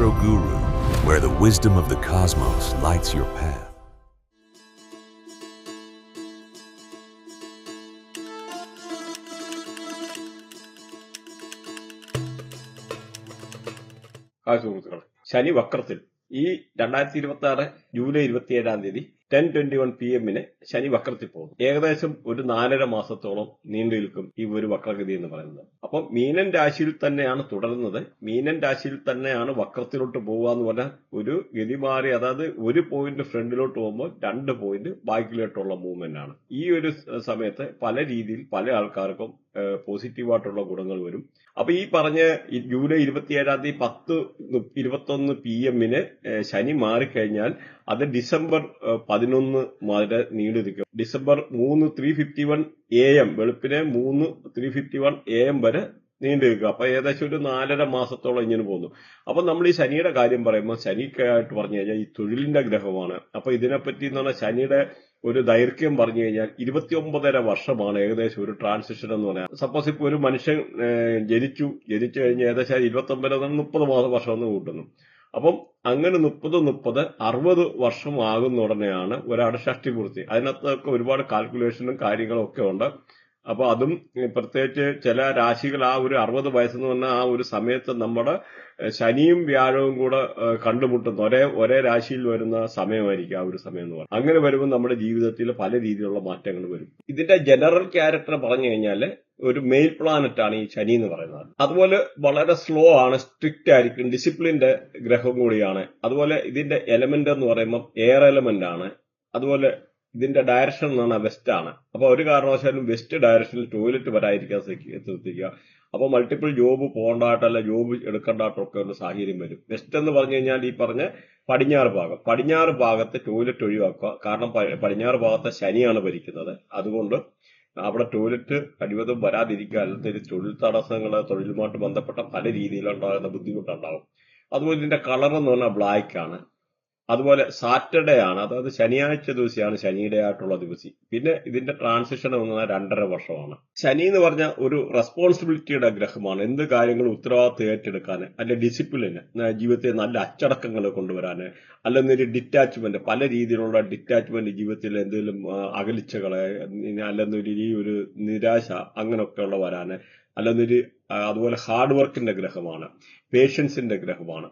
Astro Guru, where the wisdom of the cosmos lights your path. Hi സുഹൃത്തുക്കളെ, ശനി വക്രത്തിൽ ഈ 2026 July 27 10:21 PM ശനി വക്രത്തിൽ പോകും. ഏകദേശം ഒരു 4.5 മാസത്തോളം നീണ്ടു നിൽക്കും ഈ ഒരു വക്രഗതി എന്ന് പറയുന്നത്. അപ്പം മീനൻ രാശിയിൽ തന്നെയാണ് തുടരുന്നത്. മീനൻ രാശിയിൽ തന്നെയാണ് വക്രത്തിലോട്ട് പോകുക എന്ന് പറഞ്ഞാൽ ഒരു ഗതി മാറി, അതായത് ഒരു പോയിന്റ് ഫ്രണ്ടിലോട്ട് പോകുമ്പോൾ 2 പോയിന്റ് ബാക്കിലോട്ടുള്ള മൂവ്മെന്റ് ആണ്. ഈ ഒരു സമയത്ത് പല രീതിയിൽ പല ആൾക്കാർക്കും പോസിറ്റീവായിട്ടുള്ള ഗുണങ്ങൾ വരും. അപ്പൊ ഈ പറഞ്ഞ ജൂലൈ 27 10:21 PM ശനി മാറിക്കഴിഞ്ഞാൽ അത് ഡിസംബർ 11 വരെ നീണ്ടു നിൽക്കും. ഡിസംബർ 3:51 AM വെളുപ്പിനെ 3:51 AM വരെ നീണ്ടു നിൽക്കുക. അപ്പൊ ഏകദേശം ഒരു 4.5 മാസത്തോളം ഇങ്ങനെ പോകുന്നു. അപ്പൊ നമ്മൾ ഈ ശനിയുടെ കാര്യം പറയുമ്പോൾ ശനിക്കായിട്ട് പറഞ്ഞു കഴിഞ്ഞാൽ ഈ തൊഴിലിന്റെ ഗ്രഹമാണ്. അപ്പൊ ഇതിനെപ്പറ്റി എന്ന് പറഞ്ഞാൽ ശനിയുടെ ഒരു ദൈർഘ്യം പറഞ്ഞു കഴിഞ്ഞാൽ 29.5 വർഷമാണ് ഏകദേശം ഒരു ട്രാൻസിഷൻ എന്ന് പറയാം. സപ്പോസ് ഇപ്പൊ ഒരു മനുഷ്യൻ ജനിച്ചു കഴിഞ്ഞ് ഏകദേശം 29-30 വർഷം എന്ന് കൂട്ടുന്നു. അപ്പം അങ്ങനെ 30-60 വർഷം ആകുന്ന ഉടനെയാണ് ഒരാളുടെ ഷഷ്ടിപൂർത്തി. അതിനകത്തൊക്കെ ഒരുപാട് കാൽക്കുലേഷനും കാര്യങ്ങളും ഒക്കെ ഉണ്ട്. അപ്പൊ അതും പ്രത്യേകിച്ച് ചില രാശികൾ ആ ഒരു 60 വയസ്സെന്ന് പറഞ്ഞാൽ ആ ഒരു സമയത്ത് നമ്മുടെ ശനിയും വ്യാഴവും കൂടെ കണ്ടുമുട്ടുന്ന ഒരേ രാശിയിൽ വരുന്ന സമയമായിരിക്കും ആ ഒരു സമയം എന്ന് പറയുന്നത്. അങ്ങനെ വരുമ്പോൾ നമ്മുടെ ജീവിതത്തിൽ പല രീതിയിലുള്ള മാറ്റങ്ങൾ വരും. ഇതിന്റെ ജനറൽ ക്യാരക്ടർ പറഞ്ഞു കഴിഞ്ഞാൽ ഒരു മെയിൽ പ്ലാനറ്റ് ആണ് ഈ ശനി എന്ന് പറയുന്നത്. അതുപോലെ വളരെ സ്ലോ ആണ്, സ്ട്രിക്റ്റ് ആയിരിക്കും, ഡിസിപ്ലിന്റെ ഗ്രഹം കൂടിയാണ്. അതുപോലെ ഇതിന്റെ എലമെന്റ് എന്ന് പറയുമ്പോൾ എയർ എലമെന്റ് ആണ്. അതുപോലെ ഇതിന്റെ ഡയറക്ഷൻ എന്ന് പറഞ്ഞാൽ വെസ്റ്റ് ആണ്. അപ്പൊ ഒരു കാരണവശാലും വെസ്റ്റ് ഡയറക്ഷനിൽ ടോയ്ലറ്റ് വരാതിരിക്കാൻ ശ്രദ്ധിക്കുക. അപ്പൊ മൾട്ടിപ്പിൾ ജോബ് പോകേണ്ടതായിട്ടല്ല, ജോബ് എടുക്കേണ്ടതായിട്ടൊക്കെ ഒരു സാഹചര്യം വരും. വെസ്റ്റ് എന്ന് പറഞ്ഞു കഴിഞ്ഞാൽ ഈ പറഞ്ഞ പടിഞ്ഞാറ് ഭാഗത്ത് ടോയ്ലറ്റ് ഒഴിവാക്കുക. കാരണം പടിഞ്ഞാറ് ഭാഗത്തെ ശനിയാണ് ഭരിക്കുന്നത്. അതുകൊണ്ട് അവിടെ ടോയ്ലറ്റ് കഴിവതും വരാതിരിക്കുക. അല്ലെങ്കിൽ തൊഴിൽ തടസ്സങ്ങൾ, തൊഴിലുമായിട്ട് ബന്ധപ്പെട്ട പല രീതിയിലുണ്ടാകുന്ന ബുദ്ധിമുട്ടുണ്ടാവും. അതുപോലെ ഇതിന്റെ കളർ എന്ന് പറഞ്ഞാൽ ബ്ലാക്ക് ആണ്. അതുപോലെ സാറ്റർഡേ ആണ്, അതായത് ശനിയാഴ്ച ദിവസമാണ് ശനിയുടെ ആയിട്ടുള്ള ദിവസം. പിന്നെ ഇതിന്റെ ട്രാൻസിഷൻ എന്ന് പറഞ്ഞാൽ 2.5 വർഷമാണ്. ശനി എന്ന് പറഞ്ഞാൽ ഒരു റെസ്പോൺസിബിലിറ്റിയുടെ ഗ്രഹമാണ്. എന്ത് കാര്യങ്ങളും ഉത്തരവാദിത്വം ഏറ്റെടുക്കാൻ, അല്ലെ ഡിസിപ്ലിന്, ജീവിതത്തിൽ നല്ല അച്ചടക്കങ്ങൾ കൊണ്ടുവരാന്, അല്ലെന്നൊരു ഡിറ്റാച്ച്മെന്റ്, പല രീതിയിലുള്ള ഡിറ്റാച്ച്മെന്റ്, ജീവിതത്തിൽ എന്തെങ്കിലും അകലിച്ചകളെ, അല്ലെന്നൊരു ഈ ഒരു നിരാശ അങ്ങനെയൊക്കെയുള്ള വരാന്, അല്ലെന്നൊരു അതുപോലെ ഹാർഡ് വർക്കിന്റെ ഗ്രഹമാണ്, പേഷ്യൻസിന്റെ ഗ്രഹമാണ്.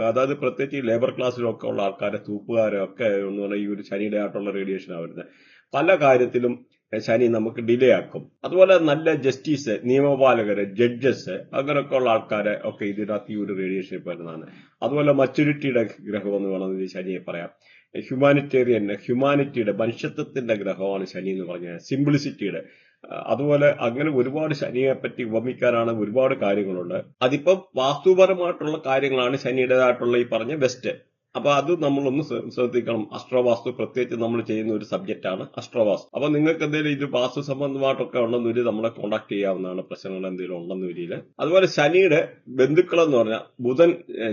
അതായത് പ്രത്യേകിച്ച് ലേബർ ക്ലാസ്സിലൊക്കെ ഉള്ള ആൾക്കാരെ, തൂപ്പുകാരൊക്കെ എന്ന് പറഞ്ഞാൽ ഈ ഒരു ശനിയുടെ ആയിട്ടുള്ള റേഡിയേഷനാണ് വരുന്നത്. പല കാര്യത്തിലും ശനി നമുക്ക് ഡിലേ ആക്കും. അതുപോലെ നല്ല ജസ്റ്റിസ്, നിയമപാലകര്, ജഡ്ജസ് അങ്ങനെയൊക്കെ ഉള്ള ആൾക്കാരെ ഒക്കെ ഇതിനകത്ത് ഈ ഒരു റേഡിയേഷൻ വരുന്നതാണ്. അതുപോലെ മച്യൂരിറ്റിയുടെ ഗ്രഹം എന്ന് വേണമെങ്കിൽ ശനിയെ പറയാം. ഹ്യൂമാനിറ്റിയുടെ മനുഷ്യത്വത്തിന്റെ ഗ്രഹമാണ് ശനി എന്ന് പറഞ്ഞാൽ, സിംപ്ലിസിറ്റിയുടെ. അതുപോലെ അങ്ങനെ ഒരുപാട് ശനിയെ പറ്റി ഉപമിക്കാനാണ് ഒരുപാട് കാര്യങ്ങളുണ്ട്. അതിപ്പം വാസ്തുപരമായിട്ടുള്ള കാര്യങ്ങളാണ് ശനിയുടേതായിട്ടുള്ള ഈ പറഞ്ഞ വെസ്റ്റ്. അപ്പൊ അത് നമ്മളൊന്ന് ശ്രദ്ധിക്കണം. അസ്ട്രോവാസ്തു പ്രത്യേകിച്ച് നമ്മൾ ചെയ്യുന്ന ഒരു സബ്ജക്റ്റാണ് അസ്ട്രോവാസ്തു. അപ്പൊ നിങ്ങൾക്ക് എന്തെങ്കിലും ഇത് വാസ്തു സംബന്ധമായിട്ടൊക്കെ ഉണ്ടെന്നൊരു നമ്മളെ കോൺടാക്ട് ചെയ്യാവുന്നതാണ്, പ്രശ്നങ്ങൾ എന്തെങ്കിലും ഉണ്ടെന്ന വരിയിൽ. അതുപോലെ ശനിയുടെ ബന്ധുക്കൾ എന്ന് പറഞ്ഞാൽ ബുധൻ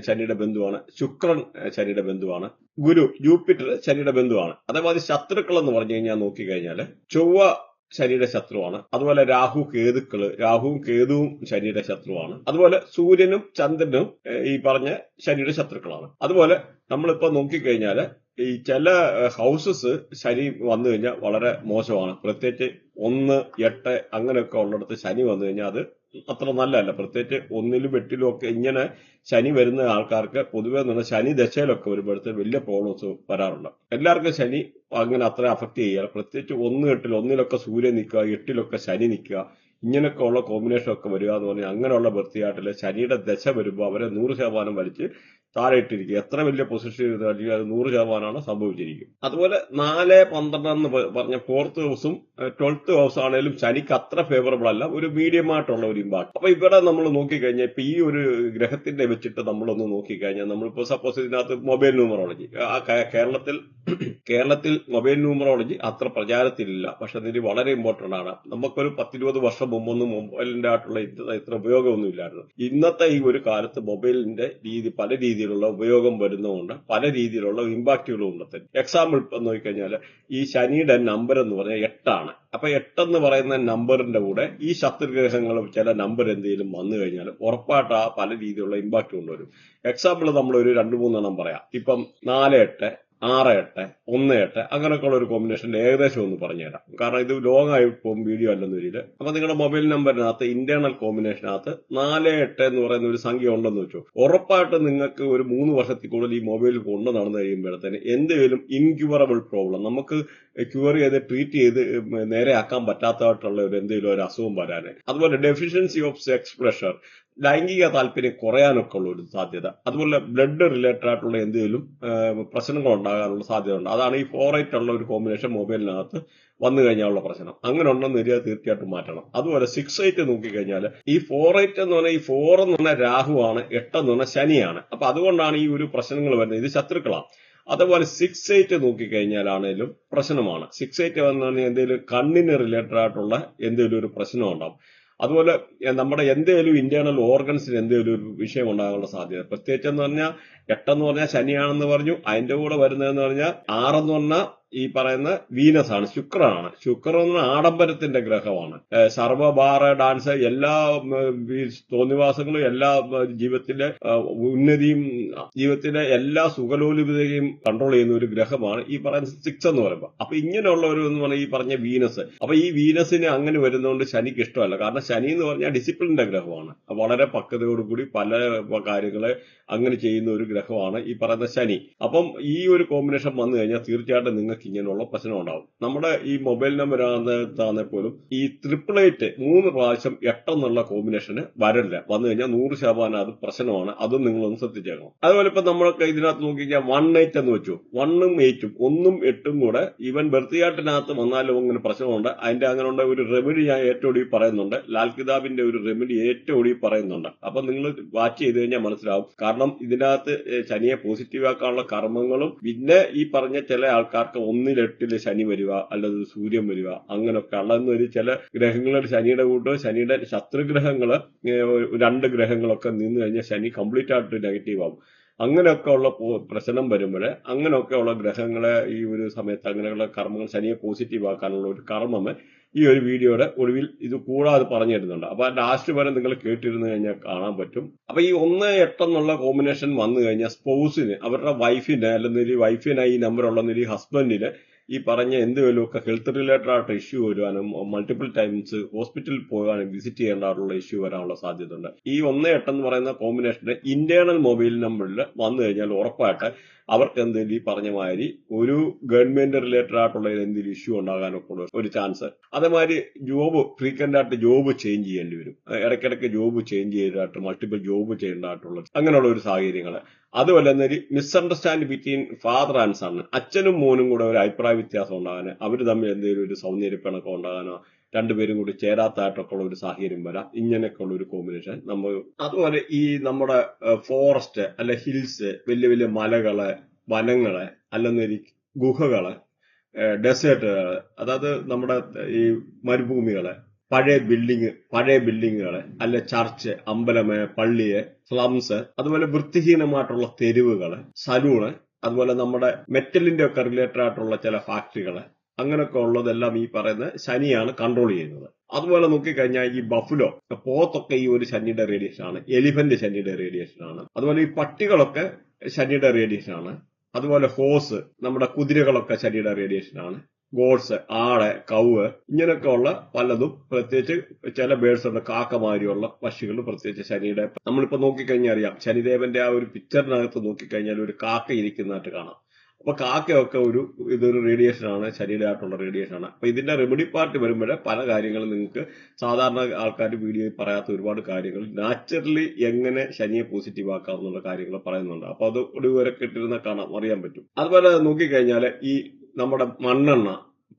ശനിയുടെ ബന്ധുവാണ്, ശുക്രൻ ശനിയുടെ ബന്ധുവാണ്, ഗുരു ജൂപ്പിറ്റർ ശനിയുടെ ബന്ധുവാണ്. അതേമാതിരി ശത്രുക്കൾ എന്ന് പറഞ്ഞു കഴിഞ്ഞാൽ നോക്കിക്കഴിഞ്ഞാൽ ചൊവ്വ ശനിയുടെ ശത്രുവാണ്. അതുപോലെ രാഹുവും കേതുവും ശനിയുടെ ശത്രുവാണ്. അതുപോലെ സൂര്യനും ചന്ദ്രനും ഈ പറഞ്ഞ ശനിയുടെ ശത്രുക്കളാണ്. അതുപോലെ നമ്മളിപ്പോ നോക്കിക്കഴിഞ്ഞാല് ഈ ചില ഹൗസസ് ശനി വന്നു കഴിഞ്ഞാൽ വളരെ മോശമാണ്. പ്രത്യേകിച്ച് 1, 8 അങ്ങനെയൊക്കെ ഉള്ളിടത്ത് ശനി വന്നു കഴിഞ്ഞാൽ അത് അത്ര നല്ലതല്ല. പ്രത്യേകിച്ച് 1-ലും 8-ലും ഒക്കെ ഇങ്ങനെ ശനി വരുന്ന ആൾക്കാർക്ക് പൊതുവെ ശനി ദശയിലൊക്കെ വരുമ്പോഴത്തേക്ക് വലിയ പ്രോബ്ലംസ് വരാറുണ്ട്. എല്ലാവർക്കും ശനി അങ്ങനെ അത്ര അഫക്ട് ചെയ്യുക. പ്രത്യേകിച്ച് 1, 8 1-ലൊക്കെ സൂര്യൻ നിൽക്കുക, 8-ലൊക്കെ ശനി നിൽക്കുക, ഇങ്ങനെയൊക്കെ ഉള്ള കോമ്പിനേഷൻ ഒക്കെ വരിക എന്ന് പറഞ്ഞാൽ അങ്ങനെയുള്ള വൃത്തിയായിട്ടില്ല. ശനിയുടെ ദശ വരുമ്പോൾ അവരെ 100% വലിച്ച് താഴെ ഇട്ടിരിക്കുക. എത്ര വലിയ പൊസിഷൻ ഇരുന്നാലും അത് 100% സംഭവിച്ചിരിക്കും. അതുപോലെ 4, 12 എന്ന് പറഞ്ഞ 4th ഹൗസും 12th ഹൗസ് ആണെങ്കിലും ശനിക്ക് അത്ര ഫേവറബിൾ അല്ല, ഒരു മീഡിയം ആയിട്ടുള്ള ഒരു ഇമ്പാക്ട്. അപ്പൊ ഇവിടെ നമ്മൾ നോക്കിക്കഴിഞ്ഞാൽ ഇപ്പൊ ഈ ഒരു ഗ്രഹത്തിന്റെ വെച്ചിട്ട് നമ്മളൊന്ന് നോക്കിക്കഴിഞ്ഞാൽ നമ്മളിപ്പോ സപ്പോസ് ഇതിനകത്ത് മൊബൈൽ ന്യൂമറോളജി, കേരളത്തിൽ മൊബൈൽ ന്യൂമറോളജി അത്ര പ്രചാരത്തിലില്ല. പക്ഷെ ഇതിന് വളരെ ഇമ്പോർട്ടന്റ് ആണ്. നമുക്കൊരു 10-20 വർഷം മുമ്പൊന്നും മൊബൈലിന്റെ ആയിട്ടുള്ള ഇത്ര ഉപയോഗമൊന്നും ഇല്ലായിരുന്നു. ഇന്നത്തെ ഈ ഒരു കാലത്ത് മൊബൈലിന്റെ പല രീതിയിൽ രീതിയിലുള്ള ഉപയോഗം വരുന്നതുകൊണ്ട് പല രീതിയിലുള്ള ഇമ്പാക്റ്റുകളും ഉണ്ട്. എക്സാമ്പിൾ ഇപ്പം നോക്കിക്കഴിഞ്ഞാൽ ഈ ശനിയുടെ നമ്പർ എന്ന് പറഞ്ഞാൽ 8 അപ്പൊ 8 എന്ന് പറയുന്ന നമ്പറിന്റെ കൂടെ ഈ ശത്രുഗ്രഹങ്ങളും ചില നമ്പർ എന്തെങ്കിലും വന്നു കഴിഞ്ഞാൽ ഉറപ്പായിട്ട് ആ പല രീതിയിലുള്ള ഇമ്പാക്ട് കൊണ്ടുവരും. എക്സാമ്പിൾ നമ്മൾ ഒരു 2-3 പറയാം. ഇപ്പം 4-8, 6-8, 1-8 അങ്ങനെയൊക്കെയുള്ള ഒരു കോമ്പിനേഷനിൽ ഏകദേശം ഒന്ന് പറഞ്ഞുതരാം. കാരണം ഇത് ലോങ് ആയി പോകും വീഡിയോ അല്ലെന്ന രീതിയിൽ. അപ്പൊ നിങ്ങളുടെ മൊബൈൽ നമ്പറിനകത്ത് ഇന്റേണൽ കോമ്പിനേഷനകത്ത് 4-8 എന്ന് പറയുന്ന ഒരു സംഖ്യ ഉണ്ടെന്ന് വെച്ചു. ഉറപ്പായിട്ട് നിങ്ങൾക്ക് ഒരു 3 വർഷത്തിൽ കൂടുതൽ ഈ മൊബൈൽ കൊണ്ട് നടന്നു കഴിയുമ്പോഴത്തേന് എന്തെങ്കിലും ഇൻക്യൂറബിൾ പ്രോബ്ലം നമുക്ക് ക്യൂർ ചെയ്ത് ട്രീറ്റ് ചെയ്ത് നേരെയാക്കാൻ പറ്റാത്തതായിട്ടുള്ള ഒരു എന്തെങ്കിലും ഒരു അസുഖം വരാന്, അതുപോലെ ഡെഫിഷ്യൻസി ഓഫ് സെക്സ് പ്രഷർ, ലൈംഗിക താല്പര്യം കുറയാനൊക്കെ ഉള്ള ഒരു സാധ്യത, അതുപോലെ ബ്ലഡ് റിലേറ്റഡ് ആയിട്ടുള്ള എന്തെങ്കിലും പ്രശ്നങ്ങൾ ഉണ്ടാകാനുള്ള സാധ്യത ഉണ്ട്. അതാണ് ഈ 4-8 ഉള്ള ഒരു കോമ്പിനേഷൻ മൊബൈലിനകത്ത് വന്നു കഴിഞ്ഞാലുള്ള പ്രശ്നം. അങ്ങനെ ഉണ്ടെന്ന് വരിക തീർച്ചയായിട്ടും മാറ്റണം. അതുപോലെ 6-8 നോക്കിക്കഴിഞ്ഞാൽ ഈ 4-8 എന്ന് പറഞ്ഞാൽ ഈ 4 എന്ന് പറഞ്ഞാൽ രാഹുവാണ്, 8 എന്ന് പറഞ്ഞാൽ ശനിയാണ്. അപ്പൊ അതുകൊണ്ടാണ് ഈ ഒരു പ്രശ്നങ്ങൾ വരുന്നത്. ഇത് ശത്രുക്കളാണ്. അതുപോലെ 6-8 നോക്കിക്കഴിഞ്ഞാലാണേലും പ്രശ്നമാണ്. 6-8 വന്നു പറഞ്ഞാൽ എന്തെങ്കിലും കണ്ണിന് റിലേറ്റഡ് ആയിട്ടുള്ള എന്തെങ്കിലും ഒരു പ്രശ്നം ഉണ്ടാവും. അതുപോലെ നമ്മുടെ എന്തെങ്കിലും ഇന്റേണൽ ഓർഗൻസിന് എന്തെങ്കിലും ഒരു വിഷയം ഉണ്ടാകാനുള്ള സാധ്യത. പ്രത്യേകിച്ചെന്ന് പറഞ്ഞാൽ 8 എന്ന് പറഞ്ഞാൽ ശനിയാണെന്ന് പറഞ്ഞു. അതിന്റെ കൂടെ വരുന്നതെന്ന് പറഞ്ഞാൽ 6 എന്ന് പറഞ്ഞാൽ ഈ പറയുന്ന വീനസ് ആണ്, ശുക്രനാണ്. ശുക്രൻ എന്ന് പറഞ്ഞാൽ ആഡംബരത്തിന്റെ ഗ്രഹമാണ്. സർവ്വഭാര ഡാൻസ്, എല്ലാ തോന്നിവാസങ്ങളും, എല്ലാ ജീവിതത്തിലെ ഉന്നതിയും, ജീവിതത്തിലെ എല്ലാ സുഖലോലുപതയും കൺട്രോൾ ചെയ്യുന്ന ഒരു ഗ്രഹമാണ് ഈ പറയുന്ന 6 എന്ന് പറയുമ്പോൾ. അപ്പൊ ഇങ്ങനെയുള്ള ഒരു എന്ന് പറഞ്ഞാൽ ഈ പറഞ്ഞ വീനസ്. അപ്പൊ ഈ വീനസിന് അങ്ങനെ വരുന്നതുകൊണ്ട് ശനിക്ക് ഇഷ്ടമല്ല. കാരണം ശനി എന്ന് പറഞ്ഞാൽ ഡിസിപ്ലിന്റെ ഗ്രഹമാണ്. വളരെ പക്വതയോടുകൂടി പല കാര്യങ്ങളെ അങ്ങനെ ചെയ്യുന്ന ഒരു ഗ്രഹമാണ് ഈ പറയുന്ന ശനി. അപ്പം ഈ ഒരു കോമ്പിനേഷൻ വന്നു കഴിഞ്ഞാൽ തീർച്ചയായിട്ടും നിങ്ങൾക്ക് ഇങ്ങനെയുള്ള പ്രശ്നം ഉണ്ടാവും. നമ്മുടെ ഈ മൊബൈൽ നമ്പർ ആണെന്ന് പോലും ഈ 888 3 പ്രാവശ്യം 8 എന്നുള്ള കോമ്പിനേഷന് വരില്ല. വന്നു കഴിഞ്ഞാൽ 100% അത് പ്രശ്നമാണ്. അതും നിങ്ങളൊന്ന് ശ്രദ്ധിച്ചേക്കണം. അതുപോലെ ഇപ്പൊ നമ്മളൊക്കെ ഇതിനകത്ത് നോക്കിക്കാൻ 1-8 എന്ന് വെച്ചു. 1ഉം 8ഉം 1ഉം 8ഉം കൂടെ ഈവൻ ബർത്തിയാട്ടിനകത്ത് വന്നാലും അങ്ങനെ പ്രശ്നമുണ്ട്. അതിന്റെ അങ്ങനെയുള്ള ഒരു റെമഡി ഞാൻ ഏറ്റവും ഒടുവിൽ പറയുന്നുണ്ട്. ലാൽ കിതാബിന്റെ ഒരു റെമഡി ഏറ്റവും ഒടുവിൽ പറയുന്നുണ്ട്. അപ്പൊ നിങ്ങൾ വാച്ച് ചെയ്ത് കഴിഞ്ഞാൽ മനസ്സിലാവും. കാരണം ഇതിനകത്ത് ശനിയെ പോസിറ്റീവ് ആക്കാനുള്ള കർമ്മങ്ങളും, പിന്നെ ഈ പറഞ്ഞ ചില ആൾക്കാർക്ക് 1-8 ശനി വരിക, അല്ലെങ്കിൽ സൂര്യൻ വരിക, അങ്ങനെയൊക്കെ ഉള്ളതെന്നൊരു ചില ഗ്രഹങ്ങളുടെ ശനിയുടെ കൂട്ടോ ശനിയുടെ ശത്രുഗ്രഹങ്ങള് 2 ഗ്രഹങ്ങളൊക്കെ നിന്ന് കഴിഞ്ഞാൽ ശനി കംപ്ലീറ്റ് ആയിട്ട് നെഗറ്റീവ് ആവും. അങ്ങനെയൊക്കെ ഉള്ള പ്രശ്നം വരുമ്പോൾ അങ്ങനെയൊക്കെ ഉള്ള ഗ്രഹങ്ങളെ ഈ ഒരു സമയത്ത് അങ്ങനെയുള്ള കർമ്മങ്ങൾ ശനിയെ പോസിറ്റീവ് ആക്കാനുള്ള ഒരു കർമ്മം ഈ ഒരു വീഡിയോയുടെ ഒടുവിൽ ഇത് കൂടാതെ പറഞ്ഞു തരുന്നുണ്ട്. അപ്പൊ ലാസ്റ്റ് വരെ നിങ്ങൾ കേട്ടിരുന്നു കഴിഞ്ഞാൽ കാണാൻ പറ്റും. അപ്പൊ ഈ 1-8 എന്നുള്ള കോമ്പിനേഷൻ വന്നു കഴിഞ്ഞാൽ സ്പൗസിന്, അവരുടെ വൈഫിന്, അല്ലെങ്കിൽ വൈഫിന് ഈ നമ്പർ ഉള്ള ഹസ്ബൻഡിന് ഈ പറഞ്ഞ എന്തെങ്കിലുമൊക്കെ ഹെൽത്ത് റിലേറ്റഡ് ആയിട്ട് ഇഷ്യൂ വരുവാനും, മൾട്ടിപ്പിൾ ടൈംസ് ഹോസ്പിറ്റലിൽ പോകാനും വിസിറ്റ് ചെയ്യേണ്ടതായിട്ടുള്ള ഇഷ്യൂ വരാനുള്ള സാധ്യത ഉണ്ട്. ഈ 1-8 എന്ന് പറയുന്ന കോമ്പിനേഷന്റെ ഇന്റേണൽ മൊബൈൽ നമ്പറിൽ വന്നു കഴിഞ്ഞാൽ ഉറപ്പായിട്ട് അവർക്ക് എന്തെങ്കിലും ഈ പറഞ്ഞ മാതിരി ഒരു ഗവൺമെന്റ് റിലേറ്റഡ് ആയിട്ടുള്ള എന്തെങ്കിലും ഇഷ്യൂ ഉണ്ടാകാനൊക്കെ ഉള്ള ഒരു ചാൻസ്. അതേമാതിരി ജോബ് ഫ്രീക്വന്റ് ആയിട്ട് ജോബ് ചേഞ്ച് ചെയ്യേണ്ടി വരും. ഇടയ്ക്കിടയ്ക്ക് ജോബ് ചേഞ്ച് ചെയ്തതായിട്ട് മൾട്ടിപ്പിൾ ജോബ് ചെയ്യേണ്ടതായിട്ടുള്ള അങ്ങനെയുള്ള ഒരു സാഹചര്യങ്ങൾ. അതുപോലെ തന്നെ misunderstand between father and son, അച്ഛനും മോനും കൂടെ ഒരു അഭിപ്രായ വ്യത്യാസം ഉണ്ടാകാൻ, അവർ തമ്മിൽ എന്തെങ്കിലും ഒരു സൗന്ദര്യപ്പിണക്കം ഉണ്ടാകാനോ, രണ്ടുപേരും കൂടി ചേരാത്തായിട്ടൊക്കെ ഉള്ള ഒരു സാഹചര്യം വരാം. ഇങ്ങനെയൊക്കെ ഉള്ള ഒരു കോമ്പിനേഷൻ നമ്മൾ. അതുപോലെ ഈ നമ്മുടെ ഫോറസ്റ്റ് അല്ലെ ഹിൽസ്, വലിയ വലിയ മലകള്, വനങ്ങള്, അല്ലെങ്കിൽ ഗുഹകള്, ഡെസേർട്ടുകള്, അതായത് നമ്മുടെ ഈ മരുഭൂമികള്, പഴയ ബിൽഡിങ്ങുകള്, അല്ലെ ചർച്ച്, അമ്പലമേ, പള്ളിയെ, സ്ലംസ്, അതുപോലെ വൃത്തിഹീനമായിട്ടുള്ള തെരുവുകള്, സലൂണ്, അതുപോലെ നമ്മുടെ മെറ്റലിന്റെ ഒക്കെ റിലേറ്റഡ് ആയിട്ടുള്ള ചില ഫാക്ടറികള്, അങ്ങനെയൊക്കെ ഉള്ളതെല്ലാം ഈ പറയുന്ന ശനിയാണ് കൺട്രോൾ ചെയ്യുന്നത്. അതുപോലെ നോക്കിക്കഴിഞ്ഞാൽ ഈ ബഫുലോ, പോത്തൊക്കെ ഈ ഒരു ശനിയുടെ റേഡിയേഷൻ ആണ്. എലിഫന്റ് ശനിയുടെ റേഡിയേഷൻ ആണ്. അതുപോലെ ഈ പട്ടികളൊക്കെ ശനിയുടെ റേഡിയേഷൻ ആണ്. അതുപോലെ ഹോസ്, നമ്മുടെ കുതിരകളൊക്കെ ശനിയുടെ റേഡിയേഷൻ ആണ്. ഗോഡ്സ്, ആട്, കൗവ്, ഇങ്ങനെയൊക്കെ ഉള്ള പലതും, പ്രത്യേകിച്ച് ചില ബേഡ്സ് ഉണ്ട്, കാക്കമാരിയുള്ള പക്ഷികൾ, പ്രത്യേകിച്ച് ശനിയുടെ. നമ്മളിപ്പോ നോക്കിക്കഴിഞ്ഞാൽ അറിയാം, ശനിദേവന്റെ ആ ഒരു പിക്ചറിനകത്ത് നോക്കിക്കഴിഞ്ഞാൽ ഒരു കാക്ക ഇരിക്കുന്നതായിട്ട് കാണാം. അപ്പൊ കാക്കയൊക്കെ ഇതൊരു റേഡിയേഷൻ ആണ്, ശനിയുടെ ആയിട്ടുള്ള റേഡിയേഷൻ ആണ്. അപ്പൊ ഇതിന്റെ റെമഡി പാർട്ട് വരുമ്പോഴേ പല കാര്യങ്ങളും നിങ്ങൾക്ക് സാധാരണ ആൾക്കാർ വീഡിയോയിൽ പറയാത്ത ഒരുപാട് കാര്യങ്ങൾ നാച്ചുറലി എങ്ങനെ ശനിയെ പോസിറ്റീവ് ആക്കാം എന്നുള്ള കാര്യങ്ങൾ പറയുന്നുണ്ട്. അപ്പൊ അത് ഒടുവരെ കിട്ടിരുന്ന കാണാം, അറിയാൻ പറ്റും. അതുപോലെ നോക്കിക്കഴിഞ്ഞാൽ ഈ നമ്മുടെ മണ്ണെണ്ണ,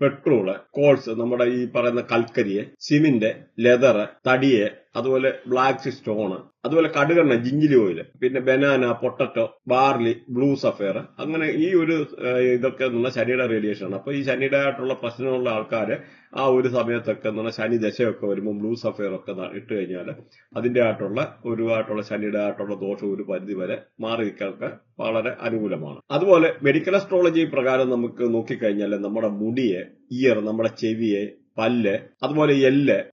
പെട്രോള്, കോൾസ്, നമ്മുടെ ഈ പറയുന്ന കൽക്കരിയെ, സിമെന്റ്, ലെതറ്, തടിയെ, അതുപോലെ ബ്ലാക്ക് സ്റ്റോണ്, അതുപോലെ കടുകെണ്ണ, ജിഞ്ചിലി ഓയിൽ, പിന്നെ banana, potato, barley, blue sapphire, അങ്ങനെ ഈ ഒരു ഇതൊക്കെ എന്നുള്ള ശനിയുടെ റേഡിയേഷൻ ആണ്. അപ്പൊ ഈ ശനിയുടെ ആയിട്ടുള്ള പ്രശ്നമുള്ള ആൾക്കാര് ആ ഒരു സമയത്തൊക്കെ എന്നുള്ള ശനി ദശയൊക്കെ വരുമ്പോൾ ബ്ലൂ സഫയർ ഒക്കെ ഇട്ട് കഴിഞ്ഞാൽ അതിന്റെ ആയിട്ടുള്ള ശനിയുടെ ആയിട്ടുള്ള ദോഷം ഒരു പരിധി വരെ മാറി നിൽക്കാനൊക്കെ വളരെ അനുകൂലമാണ്. അതുപോലെ മെഡിക്കൽ അസ്ട്രോളജി പ്രകാരം നമുക്ക് നോക്കിക്കഴിഞ്ഞാൽ നമ്മുടെ മുടിയെ, ഇയർ, നമ്മുടെ ചെവിയെ, പല്ല്, അതുപോലെ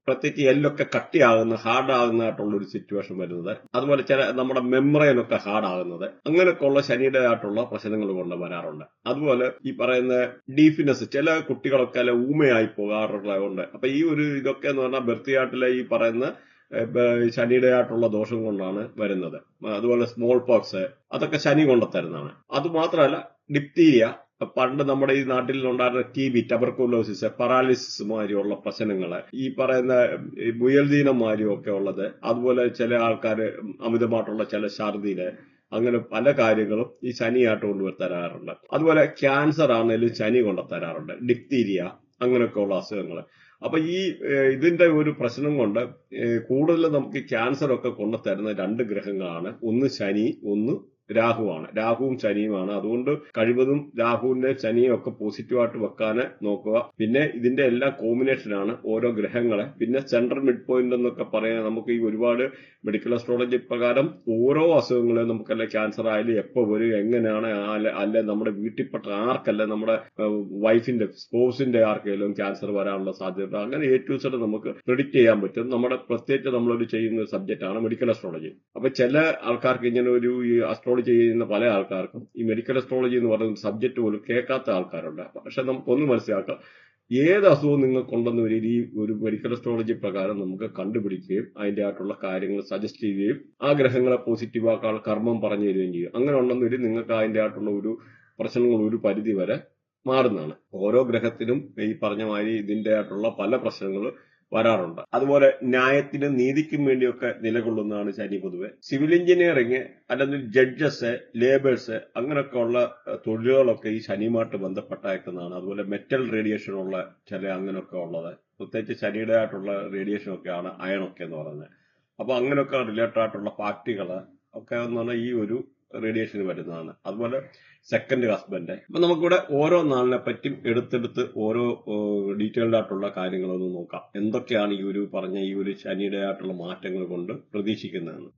പ്രത്യേകിച്ച് എല്ലൊക്കെ കട്ടിയാകുന്ന, ഹാർഡാകുന്നതായിട്ടുള്ള ഒരു സിറ്റുവേഷൻ വരുന്നത്, അതുപോലെ നമ്മുടെ മെമ്മറൈനൊക്കെ ഹാർഡാകുന്നത്, അങ്ങനെയൊക്കെ ഉള്ള ശനിയുടെ ആയിട്ടുള്ള പ്രശ്നങ്ങൾ കൊണ്ട് വരാറുണ്ട്. അതുപോലെ ഈ പറയുന്ന ഡീഫിനെസ്, ചില കുട്ടികളൊക്കെ അല്ല ഊമയായി പോകാറുള്ളതുകൊണ്ട്. അപ്പൊ ഈ ഒരു ഇതൊക്കെ എന്ന് പറഞ്ഞാൽ ബർത്തിയാട്ടിലെ ഈ പറയുന്ന ശനിയുടെ ആയിട്ടുള്ള ദോഷം കൊണ്ടാണ് വരുന്നത്. അതുപോലെ സ്മോൾ പോക്സ്, അതൊക്കെ ശനി കൊണ്ടുത്തരുന്നതാണ്. അതുമാത്രമല്ല ഡിപ്തീരിയ, പണ്ട് നമ്മുടെ ഈ നാട്ടിൽ ഉണ്ടായിരുന്ന TB, ടബർക്കുലോസിസ്, പറാലിസിസ് മാതിരിയുള്ള പ്രശ്നങ്ങള്, ഈ പറയുന്ന മുയൽദീനം മാതിരിയും ഒക്കെ ഉള്ളത്, അതുപോലെ ചില ആൾക്കാര് അമിതമായിട്ടുള്ള ചില ഛർദിയില്, അങ്ങനെ പല കാര്യങ്ങളും ഈ ശനിയായിട്ട് കൊണ്ടുവരാറുണ്ട്. അതുപോലെ ക്യാൻസർ ആണെങ്കിലും ശനി കൊണ്ടുതരാറുണ്ട്, ഡിപ്തീരിയ, അങ്ങനെയൊക്കെ ഉള്ള അസുഖങ്ങൾ. അപ്പൊ ഈ ഇതിന്റെ ഒരു പ്രശ്നം കൊണ്ട് കൂടുതൽ നമുക്ക് ക്യാൻസർ ഒക്കെ കൊണ്ടുതരുന്ന 2 ഗ്രഹങ്ങളാണ്. ഒന്ന് ശനി, ഒന്ന് രാഹുവാണ്. രാഹുവും ശനിയുമാണ്. അതുകൊണ്ട് കഴിവതും രാഹുവിന്റെ ശനിയും ഒക്കെ പോസിറ്റീവായിട്ട് വെക്കാൻ നോക്കുക. പിന്നെ ഇതിന്റെ എല്ലാ കോമ്പിനേഷനാണ് ഓരോ ഗ്രഹങ്ങളെ. പിന്നെ സെൻട്രൽ മിഡ് പോയിന്റ് എന്നൊക്കെ പറയാൻ നമുക്ക് ഈ ഒരുപാട് മെഡിക്കൽ അസ്ട്രോളജി പ്രകാരം ഓരോ അസുഖങ്ങളെ നമുക്കല്ല, ക്യാൻസർ ആയാലും എപ്പോ വരും, എങ്ങനെയാണ്, അല്ലെ നമ്മുടെ വീട്ടിൽപ്പെട്ട ആർക്കല്ല, നമ്മുടെ വൈഫിന്റെ, സ്പോസിന്റെ ആർക്കെങ്കിലും ക്യാൻസർ വരാനുള്ള സാധ്യത, അങ്ങനെ A to Z നമുക്ക് പ്രെഡിക്റ്റ് ചെയ്യാൻ പറ്റും. നമ്മുടെ പ്രത്യേകിച്ച് നമ്മളൊരു ചെയ്യുന്ന സബ്ജക്റ്റ് ആണ് മെഡിക്കൽ അസ്ട്രോളജി. അപ്പൊ ചില ആൾക്കാർക്ക് ഇങ്ങനെ ഒരു അസ്ട്രോളജി ചെയ്യുന്ന പല ആൾക്കാർക്കും ഈ മെഡിക്കൽ അസ്ട്രോളജി എന്ന് പറയുന്ന സബ്ജക്ട് പോലും കേൾക്കാത്ത ആൾക്കാരുണ്ട്. പക്ഷെ നമുക്കൊന്ന് മനസ്സിലാക്കാം, ഏത് അസുഖവും നിങ്ങൾക്കുണ്ടെന്ന് ഈ ഒരു മെഡിക്കൽ അസ്ട്രോളജി പ്രകാരം നമുക്ക് കണ്ടുപിടിക്കുകയും അതിന്റെ ആയിട്ടുള്ള കാര്യങ്ങൾ സജസ്റ്റ് ചെയ്യുകയും ആ ഗ്രഹങ്ങളെ പോസിറ്റീവാക്കാൻ കർമ്മം പറഞ്ഞു തരികയും ചെയ്യും. അങ്ങനെ ഉണ്ടെന്നൊരു നിങ്ങൾക്ക് അതിന്റെ ആയിട്ടുള്ള ഒരു പ്രശ്നങ്ങൾ ഒരു പരിധി വരെ മാറുന്നതാണ്. ഓരോ ഗ്രഹത്തിനും ഈ പറഞ്ഞ മാതിരി ഇതിന്റെ ആയിട്ടുള്ള പല പ്രശ്നങ്ങൾ വരാറുണ്ട്. അതുപോലെ ന്യായത്തിനും നീതിക്കും വേണ്ടിയൊക്കെ നിലകൊള്ളുന്നതാണ് ശനി പൊതുവെ. സിവിൽ എഞ്ചിനീയറിംഗ്, അല്ലെങ്കിൽ ജഡ്ജസ്, ലേബേഴ്സ്, അങ്ങനെയൊക്കെ ഉള്ള തൊഴിലുകളൊക്കെ ഈ ശനിയുമായിട്ട് ബന്ധപ്പെട്ടേക്കുന്നതാണ്. അതുപോലെ മെറ്റൽ റേഡിയേഷൻ ഉള്ള ചില അങ്ങനെയൊക്കെ ഉള്ളത്, പ്രത്യേകിച്ച് ശനിയുടെ ആയിട്ടുള്ള റേഡിയേഷൻ ഒക്കെയാണ് അയണൊക്കെ എന്ന് പറയുന്നത്. അപ്പൊ അങ്ങനെയൊക്കെ റിലേറ്റഡ് ആയിട്ടുള്ള പാർട്ടികള് ഒക്കെ എന്ന് പറഞ്ഞാൽ ഈ ഒരു റേഡിയേഷന് വരുന്നതാണ്. അതുപോലെ സെക്കൻഡ് ഹസ്ബൻഡ്. അപ്പൊ നമുക്കിവിടെ ഓരോ നാളിനെ പറ്റിയും എടുത്തെടുത്ത് ഓരോ ഡീറ്റെയിൽഡ് ആയിട്ടുള്ള കാര്യങ്ങളൊന്ന് നോക്കാം. എന്തൊക്കെയാണ് ഈ ഒരു പറഞ്ഞ ഈ ഒരു ശനിയുടെ ആയിട്ടുള്ള മാറ്റങ്ങൾ കൊണ്ട് പ്രതീക്ഷിക്കുന്നതെന്ന്.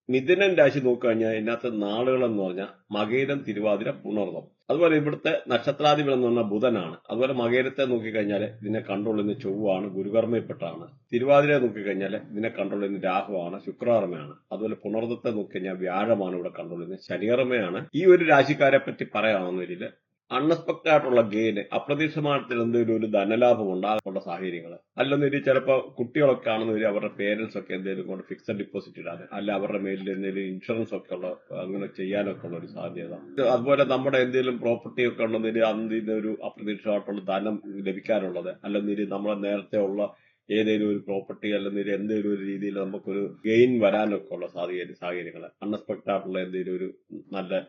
മിഥുനൻ രാശി നോക്കുകഴിഞ്ഞാൽ ഇതിനകത്ത് നാളുകളെന്ന് പറഞ്ഞാൽ മകയിരം, തിരുവാതിര, പുണർന്നം. അതുപോലെ ഇവിടുത്തെ നക്ഷത്രാധിപൻ എന്ന് പറഞ്ഞാൽ ബുധനാണ്. അതുപോലെ മകയിരത്തെ നോക്കിക്കഴിഞ്ഞാൽ ഇതിനെ കൺട്രോൾ ചെയ്യുന്ന ചൊവ്വാണ്, ഗുരുകർമ്മയിൽപ്പെട്ടാണ്. തിരുവാതിരയെ നോക്കിക്കഴിഞ്ഞാൽ ഇതിനെ കൺട്രോൾ ചെയ്യുന്ന രാഹുവാണ്, ശുക്രകർമ്മയാണ്. അതുപോലെ പുണർന്നത്തെ നോക്കിക്കഴിഞ്ഞാൽ വ്യാഴമാണ് ഇവിടെ കൺട്രോൾ ചെയ്യുന്നത്, ശനികർമ്മയാണ്. ഈ ഒരു രാശിക്കാരെ പറ്റി പറയുകയാണെന്നതിൽ അൺഎക്സ്പെക്ടഡ് ആയിട്ടുള്ള ഗെയിന്, അപ്രതീക്ഷിതമായിട്ട് എന്തെങ്കിലും ഒരു ധനലാഭം ഉണ്ടാകാനുള്ള സാഹചര്യങ്ങൾ, അല്ലെങ്കിൽ ചിലപ്പോൾ കുട്ടികളൊക്കെ ആണെന്നൊരു അവരുടെ പേരൻസ് ഒക്കെ എന്തെങ്കിലും കൊണ്ട് ഫിക്സഡ് ഡിപ്പോസിറ്റ് ഇടാൻ, അല്ല അവരുടെ മേലിൽ എന്തെങ്കിലും ഇൻഷുറൻസ് ഒക്കെ ഉള്ള അങ്ങനെ ചെയ്യാനൊക്കെ ഉള്ള ഒരു സാധ്യത. അതുപോലെ നമ്മുടെ എന്തെങ്കിലും പ്രോപ്പർട്ടി ഒക്കെ ഉണ്ടെന്നൊരു അതിന് ഒരു അപ്രതീക്ഷിതമായിട്ടുള്ള ധനം ലഭിക്കാനുള്ളത്, അല്ലെങ്കിൽ നമ്മളെ നേരത്തെ ഉള്ള ഏതെങ്കിലും ഒരു പ്രോപ്പർട്ടി അല്ലെങ്കിൽ എന്തെങ്കിലും ഒരു രീതിയിൽ നമുക്കൊരു ഗെയിൻ വരാനൊക്കെ ഉള്ള സാഹചര്യങ്ങൾ, അൺഎക്സ്പെക്ടഡ് ആയിട്ടുള്ള എന്തെങ്കിലും ഒരു നല്ല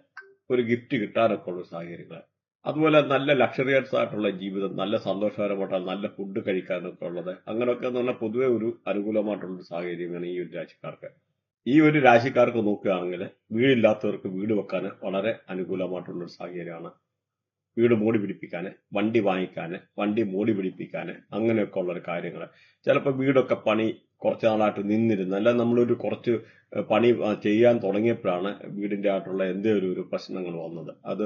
ഒരു ഗിഫ്റ്റ് കിട്ടാനൊക്കെ ഉള്ള സാഹചര്യങ്ങൾ. അതുപോലെ നല്ല ലക്ഷറിയസ് ആയിട്ടുള്ള ജീവിതം, നല്ല സന്തോഷകരമായിട്ടുള്ള നല്ല ഫുഡ് കഴിക്കാനൊക്കെ ഉള്ളത്, അങ്ങനെയൊക്കെ എന്ന് പറഞ്ഞാൽ പൊതുവെ ഒരു അനുകൂലമായിട്ടുള്ള സാഹചര്യമാണ് ഈ ഒരു രാശിക്കാർക്ക്. ഈ ഒരു രാശിക്കാർക്ക് നോക്കുകയാണെങ്കിൽ വീടില്ലാത്തവർക്ക് വീട് വെക്കാൻ വളരെ അനുകൂലമായിട്ടുള്ള ഒരു സാഹചര്യമാണ്. വീട് മോടി പിടിപ്പിക്കാൻ, വണ്ടി വാങ്ങിക്കാൻ, വണ്ടി മോടി പിടിപ്പിക്കാൻ, അങ്ങനെയൊക്കെ ഉള്ളൊരു കാര്യങ്ങൾ. ചിലപ്പോൾ വീടൊക്കെ പണി കുറച്ച് നാളായിട്ട് നിന്നിരുന്നു, അല്ല നമ്മളൊരു കുറച്ച് പണി ചെയ്യാൻ തുടങ്ങിയപ്പോഴാണ് വീടിന്റെ ആയിട്ടുള്ള എന്തെങ്കിലും ഒരു പ്രശ്നങ്ങൾ വന്നത്. അത്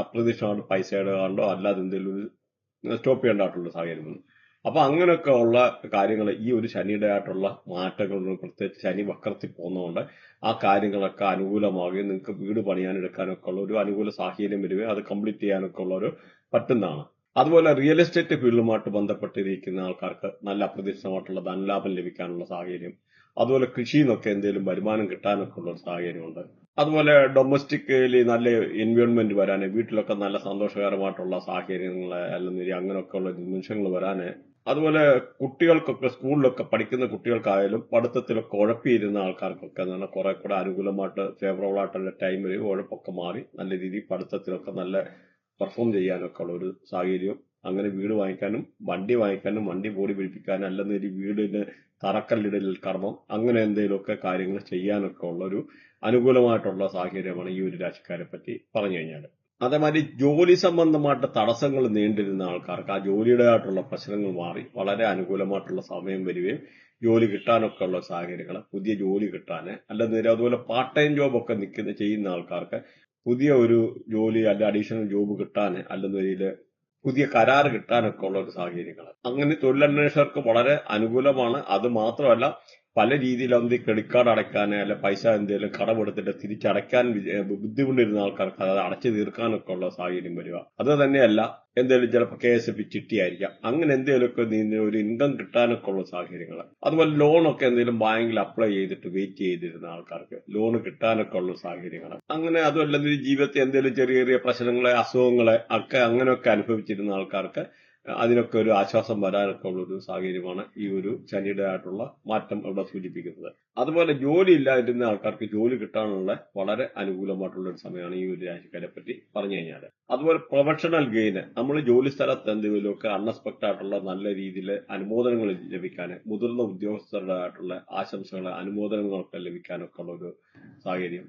അപ്രതീക്ഷിതമായിട്ട് പൈസയുടെ കണ്ടോ അല്ലാതെ എന്തെങ്കിലും ഒരു സ്റ്റോപ്പ് ചെയ്യേണ്ടതായിട്ടുള്ള സാഹചര്യം വന്നു. അപ്പൊ അങ്ങനെയൊക്കെ ഉള്ള കാര്യങ്ങൾ ഈ ഒരു ശനിയുടെ ആയിട്ടുള്ള മാറ്റങ്ങൾ, പ്രത്യേകിച്ച് ശനി വക്രത്തിൽ പോകുന്നതുകൊണ്ട് ആ കാര്യങ്ങളൊക്കെ അനുകൂലമാവുകയും നിങ്ങൾക്ക് വീട് പണിയാനെടുക്കാനൊക്കെ ഉള്ള ഒരു അനുകൂല സാഹചര്യം വരികയും അത് കംപ്ലീറ്റ് ചെയ്യാനൊക്കെ ഉള്ള ഒരു പറ്റുന്നതാണ്. അതുപോലെ റിയൽ എസ്റ്റേറ്റ് ഫീൽഡുമായിട്ട് ബന്ധപ്പെട്ടിരിക്കുന്ന ആൾക്കാർക്ക് നല്ല അപ്രതീക്ഷിതമായിട്ടുള്ള ധനലാഭം ലഭിക്കാനുള്ള സാഹചര്യം, അതുപോലെ കൃഷിയിൽ നിന്നൊക്കെ എന്തെങ്കിലും വരുമാനം കിട്ടാനൊക്കെ ഉള്ള ഒരു സാഹചര്യമുണ്ട്. അതുപോലെ ഡൊമസ്റ്റിക്കലി നല്ല എൻവയോൺമെന്റ് വരാന്, വീട്ടിലൊക്കെ നല്ല സന്തോഷകരമായിട്ടുള്ള സാഹചര്യങ്ങൾ അല്ലെങ്കിൽ അങ്ങനെയൊക്കെ ഉള്ള നിമിഷങ്ങൾ വരാന്, അതുപോലെ കുട്ടികൾക്കൊക്കെ സ്കൂളിലൊക്കെ പഠിക്കുന്ന കുട്ടികൾക്കായാലും പഠിത്തത്തിലൊക്കെ ഉഴപ്പിയിരുന്ന ആൾക്കാർക്കൊക്കെ എന്നാൽ കുറെ കൂടെ അനുകൂലമായിട്ട് ഫേവറബിൾ ആയിട്ടുള്ള ടൈമിൽ ഉഴപ്പൊക്കെ മാറി നല്ല രീതിയിൽ പഠിത്തത്തിലൊക്കെ നല്ല പെർഫോം ചെയ്യാനൊക്കെ ഉള്ള ഒരു സാഹചര്യം, അങ്ങനെ വീട് വാങ്ങിക്കാനും വണ്ടി ബോഡി പിടിപ്പിക്കാനും അല്ലെന്ന ഒരു വീടിന് തറക്കല്ലിടൽ കർമ്മം അങ്ങനെ എന്തെങ്കിലുമൊക്കെ കാര്യങ്ങൾ ചെയ്യാനൊക്കെ ഉള്ള ഒരു അനുകൂലമായിട്ടുള്ള സാഹചര്യമാണ് ഈ ഒരു രാശിക്കാരെ പറ്റി പറഞ്ഞു കഴിഞ്ഞാൽ. അതേമാതിരി ജോലി സംബന്ധമായിട്ട് തടസ്സങ്ങൾ നീണ്ടിരുന്ന ആൾക്കാർക്ക് ആ ജോലിയുടേതായിട്ടുള്ള പ്രശ്നങ്ങൾ മാറി വളരെ അനുകൂലമായിട്ടുള്ള സമയം വരികയും ജോലി കിട്ടാനൊക്കെ ഉള്ള സാഹചര്യങ്ങൾ, പുതിയ ജോലി കിട്ടാൻ അല്ലെന്നേരം അതുപോലെ പാർട്ട് ടൈം ജോബ് ഒക്കെ ചെയ്യുന്ന ആൾക്കാർക്ക് പുതിയ ഒരു ജോലി അല്ല അഡീഷണൽ ജോബ് കിട്ടാൻ അല്ലെന്നൊരു പുതിയ കരാർ കിട്ടാനൊക്കെ ഉള്ള ഒരു സാഹചര്യങ്ങൾ, അങ്ങനെ തൊഴിലന്വേഷകർക്ക് വളരെ അനുകൂലമാണ്. അത് മാത്രമല്ല പല രീതിയിലും ക്രെഡിറ്റ് കാർഡ് അടയ്ക്കാൻ അല്ലെ പൈസ എന്തെങ്കിലും കടമെടുത്തിട്ട് തിരിച്ചടയ്ക്കാൻ ബുദ്ധിമുട്ടിരുന്ന ആൾക്കാർക്ക് അത് അടച്ചു തീർക്കാനൊക്കെ ഉള്ള സാഹചര്യം വരിക. അത് തന്നെയല്ല എന്തെങ്കിലും ചിലപ്പോൾ KSF ചിട്ടിയായിരിക്കാം, അങ്ങനെ എന്തെങ്കിലുമൊക്കെ ഒരു ഇൻകം കിട്ടാനൊക്കെ ഉള്ള സാഹചര്യങ്ങൾ. അതുപോലെ ലോണൊക്കെ എന്തെങ്കിലും ബാങ്കിൽ അപ്ലൈ ചെയ്തിട്ട് വെയിറ്റ് ചെയ്തിരുന്ന ആൾക്കാർക്ക് ലോൺ കിട്ടാനൊക്കെ ഉള്ള സാഹചര്യങ്ങൾ. അങ്ങനെ അതുമല്ലെങ്കിൽ ജീവിതത്തിൽ എന്തെങ്കിലും ചെറിയ ചെറിയ പ്രശ്നങ്ങളെ അസുഖങ്ങളെ ഒക്കെ അങ്ങനെയൊക്കെ അനുഭവിച്ചിരുന്ന ആൾക്കാർക്ക് അതിനൊക്കെ ഒരു ആശ്വാസം വരാനൊക്കെ ഉള്ള ഒരു സാഹചര്യമാണ് ഈ ഒരു ശനിയുടേതായിട്ടുള്ള മാറ്റം ഇവിടെ സൂചിപ്പിക്കുന്നത്. അതുപോലെ ജോലി ഇല്ലാതിരുന്ന ആൾക്കാർക്ക് ജോലി കിട്ടാനുള്ള വളരെ അനുകൂലമായിട്ടുള്ള ഒരു സമയമാണ് ഈ ഒരു രാശിക്കാരെ പറ്റി പറഞ്ഞു കഴിഞ്ഞാൽ. അതുപോലെ പ്രൊഫഷണൽ ഗെയിന്, നമ്മൾ ജോലി സ്ഥലത്ത് എന്തെങ്കിലുമൊക്കെ അൺഎക്സ്പെക്ടഡ് ആയിട്ടുള്ള നല്ല രീതിയിൽ അനുമോദനങ്ങൾ ലഭിക്കാൻ, മുതിർന്ന ഉദ്യോഗസ്ഥരുടേതായിട്ടുള്ള ആശംസകൾ അനുമോദനങ്ങളൊക്കെ ലഭിക്കാനൊക്കെ ഉള്ള ഒരു സാഹചര്യം.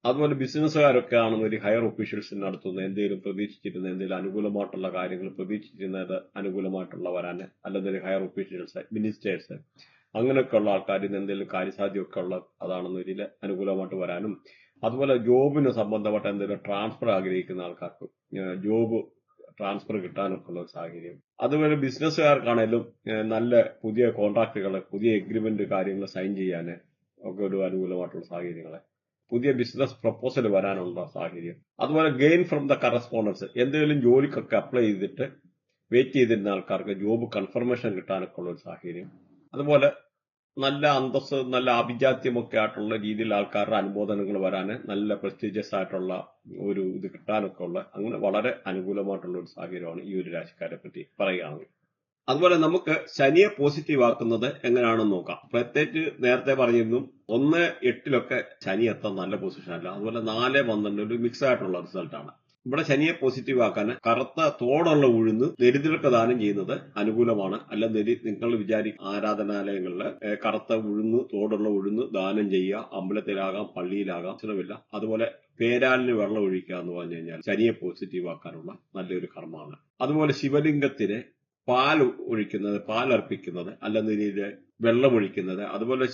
അതുപോലെ ബിസിനസ്സുകാരൊക്കെ ആണെന്ന് ഒരു ഹയർ ഒഫീഷ്യൽസിന് നടത്തുന്ന എന്തെങ്കിലും പ്രതീക്ഷിച്ചിരുന്ന എന്തെങ്കിലും അനുകൂലമായിട്ടുള്ള കാര്യങ്ങൾ പ്രതീക്ഷിച്ചിരുന്നത് അനുകൂലമായിട്ടുള്ള വരാൻ, അല്ലെങ്കിൽ ഹയർ ഒഫീഷ്യൽസ് മിനിസ്റ്റേഴ്സ് അങ്ങനെയൊക്കെയുള്ള ആൾക്കാരിൽ നിന്ന് എന്തെങ്കിലും കാര്യസാധ്യമൊക്കെ ഉള്ള അതാണെന്നൊരു അനുകൂലമായിട്ട് വരാനും, അതുപോലെ ജോബിന് സംബന്ധമായിട്ട് എന്തെങ്കിലും ട്രാൻസ്ഫർ ആഗ്രഹിക്കുന്ന ആൾക്കാർക്ക് ജോബ് ട്രാൻസ്ഫർ കിട്ടാനൊക്കെ ഉള്ള സാഹചര്യം. അതുപോലെ ബിസിനസ്സുകാർക്കാണേലും നല്ല പുതിയ കോൺട്രാക്ടുകൾ, പുതിയ എഗ്രിമെന്റ് കാര്യങ്ങൾ സൈൻ ചെയ്യാൻ ഒക്കെ ഒരു അനുകൂലമായിട്ടുള്ള സാഹചര്യങ്ങൾ, പുതിയ ബിസിനസ് പ്രപ്പോസൽ വരാനുള്ള സാഹചര്യം. അതുപോലെ ഗെയിൻ ഫ്രം ദ കറസ്പോണ്ടൻസ്, എന്തെങ്കിലും ജോലിക്കൊക്കെ അപ്ലൈ ചെയ്തിട്ട് വെയിറ്റ് ചെയ്തിരുന്ന ആൾക്കാർക്ക് ജോബ് കൺഫർമേഷൻ കിട്ടാനൊക്കെ ഉള്ള ഒരു സാഹചര്യം. അതുപോലെ നല്ല അന്തസ്സ്, നല്ല ആഭിജാത്യമൊക്കെ ആയിട്ടുള്ള രീതിയിൽ ആൾക്കാരുടെ അനുമോദനങ്ങൾ വരാൻ, നല്ല പ്രസ്റ്റീജിയസ് ആയിട്ടുള്ള ഒരു ഇത് കിട്ടാനൊക്കെ ഉള്ള അങ്ങനെ വളരെ അനുകൂലമായിട്ടുള്ള ഒരു സാഹചര്യമാണ് ഈ ഒരു രാശിക്കാരെ പറ്റി പറയുകയാണെങ്കിൽ. അതുപോലെ നമുക്ക് ശനിയെ പോസിറ്റീവ് ആക്കുന്നത് എങ്ങനെയാണെന്ന് നോക്കാം. പ്രത്യേകിച്ച് നേരത്തെ പറഞ്ഞിരുന്നു 1-8 ശനി എത്താൻ നല്ല പൊസിഷൻ അല്ല, അതുപോലെ 4-12 ഒരു മിക്സ് ആയിട്ടുള്ള റിസൾട്ടാണ്. ഇവിടെ ശനിയെ പോസിറ്റീവ് ആക്കാൻ കറുത്ത തോടുള്ള ഉഴുന്ന് ദരിദ്രർക്ക് ദാനം ചെയ്യുന്നത് അനുകൂലമാണ്. അല്ലെങ്കിൽ നിങ്ങൾ ആരാധനാലയങ്ങളിൽ കറുത്ത ഉഴുന്ന്, തോടുള്ള ഉഴുന്ന് ദാനം ചെയ്യുക, അമ്പലത്തിലാകാം പള്ളിയിലാകാം പ്രശ്നമില്ല. അതുപോലെ പേരാലിന് വെള്ളം ഒഴിക്കുക എന്ന് പറഞ്ഞു കഴിഞ്ഞാൽ ശനിയെ പോസിറ്റീവ് ആക്കാനുള്ള നല്ലൊരു കർമ്മമാണ്. അതുപോലെ ശിവലിംഗത്തിന് പാലർപ്പിക്കുന്നത് അല്ലെങ്കിൽ വെള്ളമൊഴിക്കുന്നത്, അതുപോലെ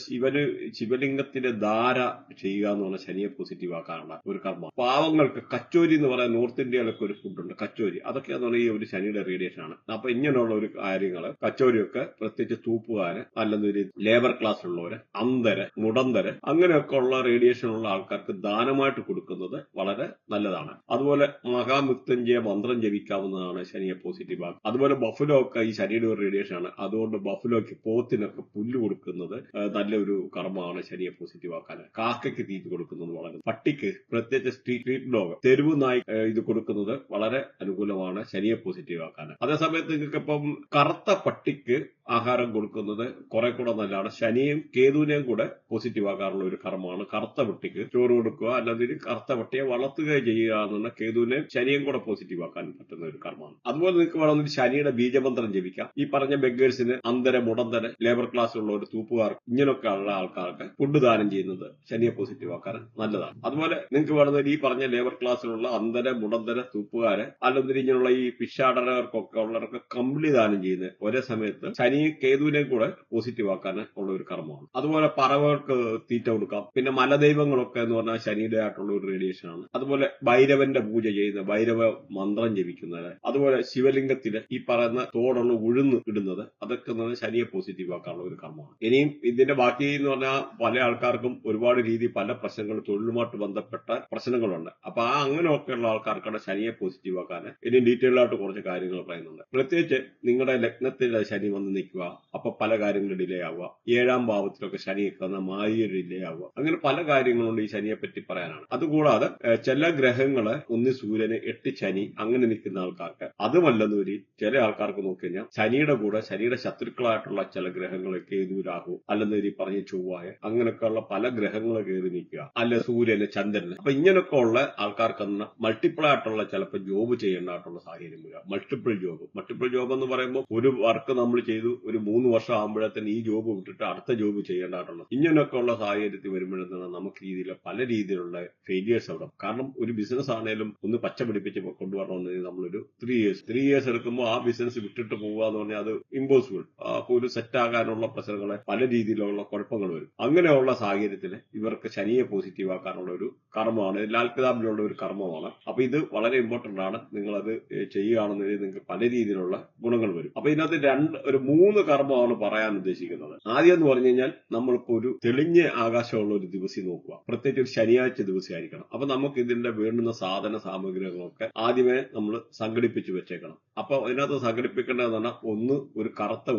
ശിവലിംഗത്തിന്റെ ധാര ചെയ്യുക എന്ന് പറഞ്ഞാൽ ശനിയെ പോസിറ്റീവ് ആക്കാനുള്ള ഒരു കർമ്മം. പാവങ്ങൾക്ക് കച്ചോരി എന്ന് പറയാൻ നോർത്ത് ഇന്ത്യയിലൊക്കെ ഒരു ഫുഡുണ്ട്, കച്ചോരി. അതൊക്കെയാന്ന് പറഞ്ഞാൽ ഈ ഒരു ശനിയുടെ റേഡിയേഷൻ ആണ്. അപ്പൊ ഇങ്ങനെയുള്ള ഒരു കാര്യങ്ങള് കച്ചോരിയൊക്കെ പ്രത്യേകിച്ച് തൂപ്പുകാര് അല്ലെങ്കിൽ ലേബർ ക്ലാസ് ഉള്ളവര്, അന്ധര്, മുടന്തര് അങ്ങനെയൊക്കെ ഉള്ള റേഡിയേഷൻ ഉള്ള ആൾക്കാർക്ക് ദാനമായിട്ട് കൊടുക്കുന്നത് വളരെ നല്ലതാണ്. അതുപോലെ മഹാമൃത്യുഞ്ജയ മന്ത്രം ജപിക്കാവുന്നതാണ് ശനിയെ പോസിറ്റീവ് ആക്കുക. അതുപോലെ ബഫലോ ഒക്കെ ഈ ശനിയുടെ ഒരു റേഡിയേഷൻ ആണ്. അതുകൊണ്ട് ബഫലോക്ക്, പോത്തിനൊക്കെ പുല്ല് കൊടുക്കുന്നത് നല്ലൊരു കർമ്മമാണ് ശനിയെ പോസിറ്റീവ് ആക്കാൻ. കാക്കയ്ക്ക് തീറ്റി കൊടുക്കുന്നത് വളരെ, പട്ടിക്ക് പ്രത്യേകിച്ച് സ്ട്രീറ്റ് ഡോഗ്, തെരുവ് നായി ഇത് കൊടുക്കുന്നത് വളരെ അനുകൂലമാണ് ശനിയെ പോസിറ്റീവ് ആക്കാൻ. അതേസമയത്ത് നിങ്ങൾക്ക് ഇപ്പം കറുത്ത പട്ടിക്ക് ആഹാരം കൊടുക്കുന്നത് കുറെ കൂടെ നല്ലതാണ്. ശനിയും കേതുവിനെയും കൂടെ പോസിറ്റീവ് ആക്കാറുള്ള ഒരു കർമ്മമാണ് കറുത്ത പട്ടിക്ക് ചോറ് കൊടുക്കുക, അല്ലെങ്കിൽ കറുത്ത പട്ടിയെ വളർത്തുകയോ ചെയ്യുക എന്നുള്ള കേതുവിനെ ശനിയും കൂടെ പോസിറ്റീവ് ആക്കാൻ പറ്റുന്ന ഒരു കർമ്മമാണ്. അതുപോലെ നിങ്ങൾക്ക് വേണമെങ്കിൽ ശനിയുടെ ബീജമന്ത്രം ജപിക്കാം. ഈ പറഞ്ഞ ബെഗേഴ്സിന്, അന്ധര, മുടന്തര, ലേബർ ക്ലാസ് ഉള്ള ഒരു തൂപ്പുകാർ, ഇങ്ങനെയൊക്കെ ഉള്ള ആൾക്കാർക്ക് ഫുഡ് ദാനം ചെയ്യുന്നത് ശനിയെ പോസിറ്റീവ് ആക്കാൻ നല്ലതാണ്. അതുപോലെ നിങ്ങൾക്ക് വേണമെങ്കിൽ ഈ പറഞ്ഞ ലേബർ ക്ലാസ്സിലുള്ള അന്ധര, മുടന്തര, തൂപ്പുകാര് അല്ലെങ്കിൽ ഇങ്ങനെയുള്ള ഈ പിഷാടകർക്കൊക്കെ ഉള്ളവർക്ക് കമ്പിളി ദാനം ചെയ്യുന്നത് ഒരേ സമയത്ത് ശനിയും കേതുവിനെയും കൂടെ പോസിറ്റീവ് ആക്കാൻ ഉള്ള ഒരു കർമ്മമാണ്. അതുപോലെ പറവകൾക്ക് തീറ്റ കൊടുക്കാം. പിന്നെ മലദൈവങ്ങളൊക്കെ എന്ന് പറഞ്ഞാൽ ശനിയുടെ ആയിട്ടുള്ള ഒരു റേഡിയേഷൻ ആണ്. അതുപോലെ ഭൈരവന്റെ പൂജ ചെയ്യുന്ന, ഭൈരവ മന്ത്രം ജപിക്കുന്നത്, അതുപോലെ ശിവലിംഗത്തില് ഈ പറയുന്ന തോടുള്ള ഉഴുന്ന് ഇടുന്നത്, അതൊക്കെ ശനിയെ പോസിറ്റീവ് ആക്കാനുള്ള ഒരു കർമ്മമാണ്. ഇനിയും ഇതിന്റെ ബാക്കി എന്ന് പറഞ്ഞാൽ പല ആൾക്കാർക്കും ഒരുപാട് രീതി പല പ്രശ്നങ്ങൾ, തൊഴിലുമായിട്ട് ബന്ധപ്പെട്ട പ്രശ്നങ്ങളുണ്ട്. അപ്പൊ അങ്ങനെയൊക്കെയുള്ള ആൾക്കാർക്കാണ് ശനിയെ പോസിറ്റീവ് ആക്കാൻ ഇനി ഡീറ്റെയിൽ ആയിട്ട് കുറച്ച് കാര്യങ്ങൾ പറയുന്നുണ്ട്. പ്രത്യേകിച്ച് നിങ്ങളുടെ ലഗ്നത്തിൽ ശനി വന്ന് നിൽക്കുക, അപ്പൊ പല കാര്യങ്ങളും ഡിലേ ആവുക, 7ാം ഭാവത്തിലൊക്കെ ശനി നിൽക്കുന്ന മാറിയൊരു ഡിലേ ആവുക, അങ്ങനെ പല കാര്യങ്ങളുണ്ട് ഈ ശനിയെ പറ്റി പറയാനാണ്. അതുകൂടാതെ ചില ഗ്രഹങ്ങള്, ഒന്ന് സൂര്യന്, 8 ശനി അങ്ങനെ നിൽക്കുന്ന ആൾക്കാർക്ക്, അതുമല്ലെന്നൂരി ചില ആൾക്കാർക്ക് നോക്കിക്കഴിഞ്ഞാൽ ശനിയുടെ കൂടെ ശനിയുടെ ശത്രുക്കളായിട്ടുള്ള ചില ഗ്രഹങ്ങൾ കേതു രാഹു, അല്ലെന്നൊരു പറഞ്ഞ ചൊവ്വായ, അങ്ങനെയൊക്കെയുള്ള പല ഗ്രഹങ്ങൾ കയറി നിൽക്കുക, അല്ലെ സൂര്യന് ചന്ദ്രന്. അപ്പൊ ഇങ്ങനെയൊക്കെ ഉള്ള ആൾക്കാർക്ക് മൾട്ടിപ്പിൾ ആയിട്ടുള്ള ചിലപ്പോൾ ജോബ് ചെയ്യേണ്ടതായിട്ടുള്ള സാഹചര്യം വരിക. മൾട്ടിപ്പിൾ ജോബ് എന്ന് പറയുമ്പോൾ ഒരു വർക്ക് നമ്മൾ ചെയ്തു ഒരു 3 വർഷം ആകുമ്പോഴത്തേന് ഈ ജോബ് വിട്ടിട്ട് അടുത്ത ജോബ് ചെയ്യേണ്ടതായിട്ടുള്ള ഇങ്ങനെയൊക്കെ ഉള്ള സാഹചര്യത്തിൽ വരുമ്പോഴത്തേന് നമുക്ക് പല രീതിയിലുള്ള ഫെയിലിയേഴ്സ് അവിടെ. കാരണം ഒരു ബിസിനസ് ആണെങ്കിലും ഒന്ന് പച്ച പിടിപ്പിച്ച് കൊണ്ടുവരണമെന്ന് നമ്മളൊരു 3 ഇയേഴ്സ് എടുക്കുമ്പോൾ ആ ബിസിനസ് വിട്ടിട്ട് പോകുക എന്ന് പറഞ്ഞാൽ അത് ഇമ്പോസിബിൾ. അപ്പൊ ഒരു സെറ്റ് ആകാനുള്ള പ്രശ്നങ്ങളെ പല രീതിയിലുള്ള കുഴപ്പങ്ങൾ വരും. അങ്ങനെയുള്ള സാഹചര്യത്തിൽ ഇവർക്ക് ശനിയെ പോസിറ്റീവ് ആക്കാനുള്ള ഒരു കർമ്മമാണ്, ലാൽ കിതാബിലുള്ള ഒരു കർമ്മമാണ്. അപ്പൊ ഇത് വളരെ ഇമ്പോർട്ടന്റ് ആണ്. നിങ്ങളത് ചെയ്യുകയാണെന്നുണ്ടെങ്കിൽ നിങ്ങൾക്ക് പല രീതിയിലുള്ള ഗുണങ്ങൾ വരും. അപ്പൊ ഇതിനകത്ത് ഒരു 3 കർമ്മമാണ് പറയാൻ ഉദ്ദേശിക്കുന്നത്. ആദ്യം എന്ന് പറഞ്ഞു കഴിഞ്ഞാൽ നമ്മളിപ്പോ ഒരു തെളിഞ്ഞ ആകാശമുള്ള ഒരു ദിവസം നോക്കുക, പ്രത്യേകിച്ച് ഒരു ശനിയാഴ്ച ദിവസമായിരിക്കണം. അപ്പൊ നമുക്ക് ഇതിന്റെ വേണ്ടുന്ന സാധന സാമഗ്രികളൊക്കെ ആദ്യമേ നമ്മൾ സംഘടിപ്പിച്ച് വെച്ചേക്കണം. അപ്പൊ അതിനകത്ത് സംഘടിപ്പിക്കേണ്ടതെന്ന് പറഞ്ഞാൽ ഒന്ന് ഒരു കറുത്ത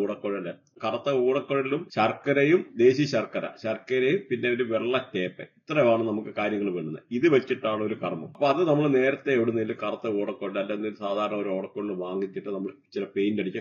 ഊടക്കുഴലും ശർക്കരയും ദേശീയ ശർക്കരയും പിന്നെ ഒരു വെള്ള ടേപ്പ്, ഇത്രയാണ് നമുക്ക് കാര്യങ്ങൾ വേണ്ടുന്നത്. ഇത് വെച്ചിട്ടാണ് ഒരു കർമ്മം. അപ്പൊ അത് നമ്മൾ നേരത്തെ എവിടുന്നേലും കറുത്ത ഓടക്കുഴൽ അല്ലെങ്കിൽ സാധാരണ ഒരു ഓടക്കുഴൽ വാങ്ങിച്ചിട്ട് നമ്മൾ ചില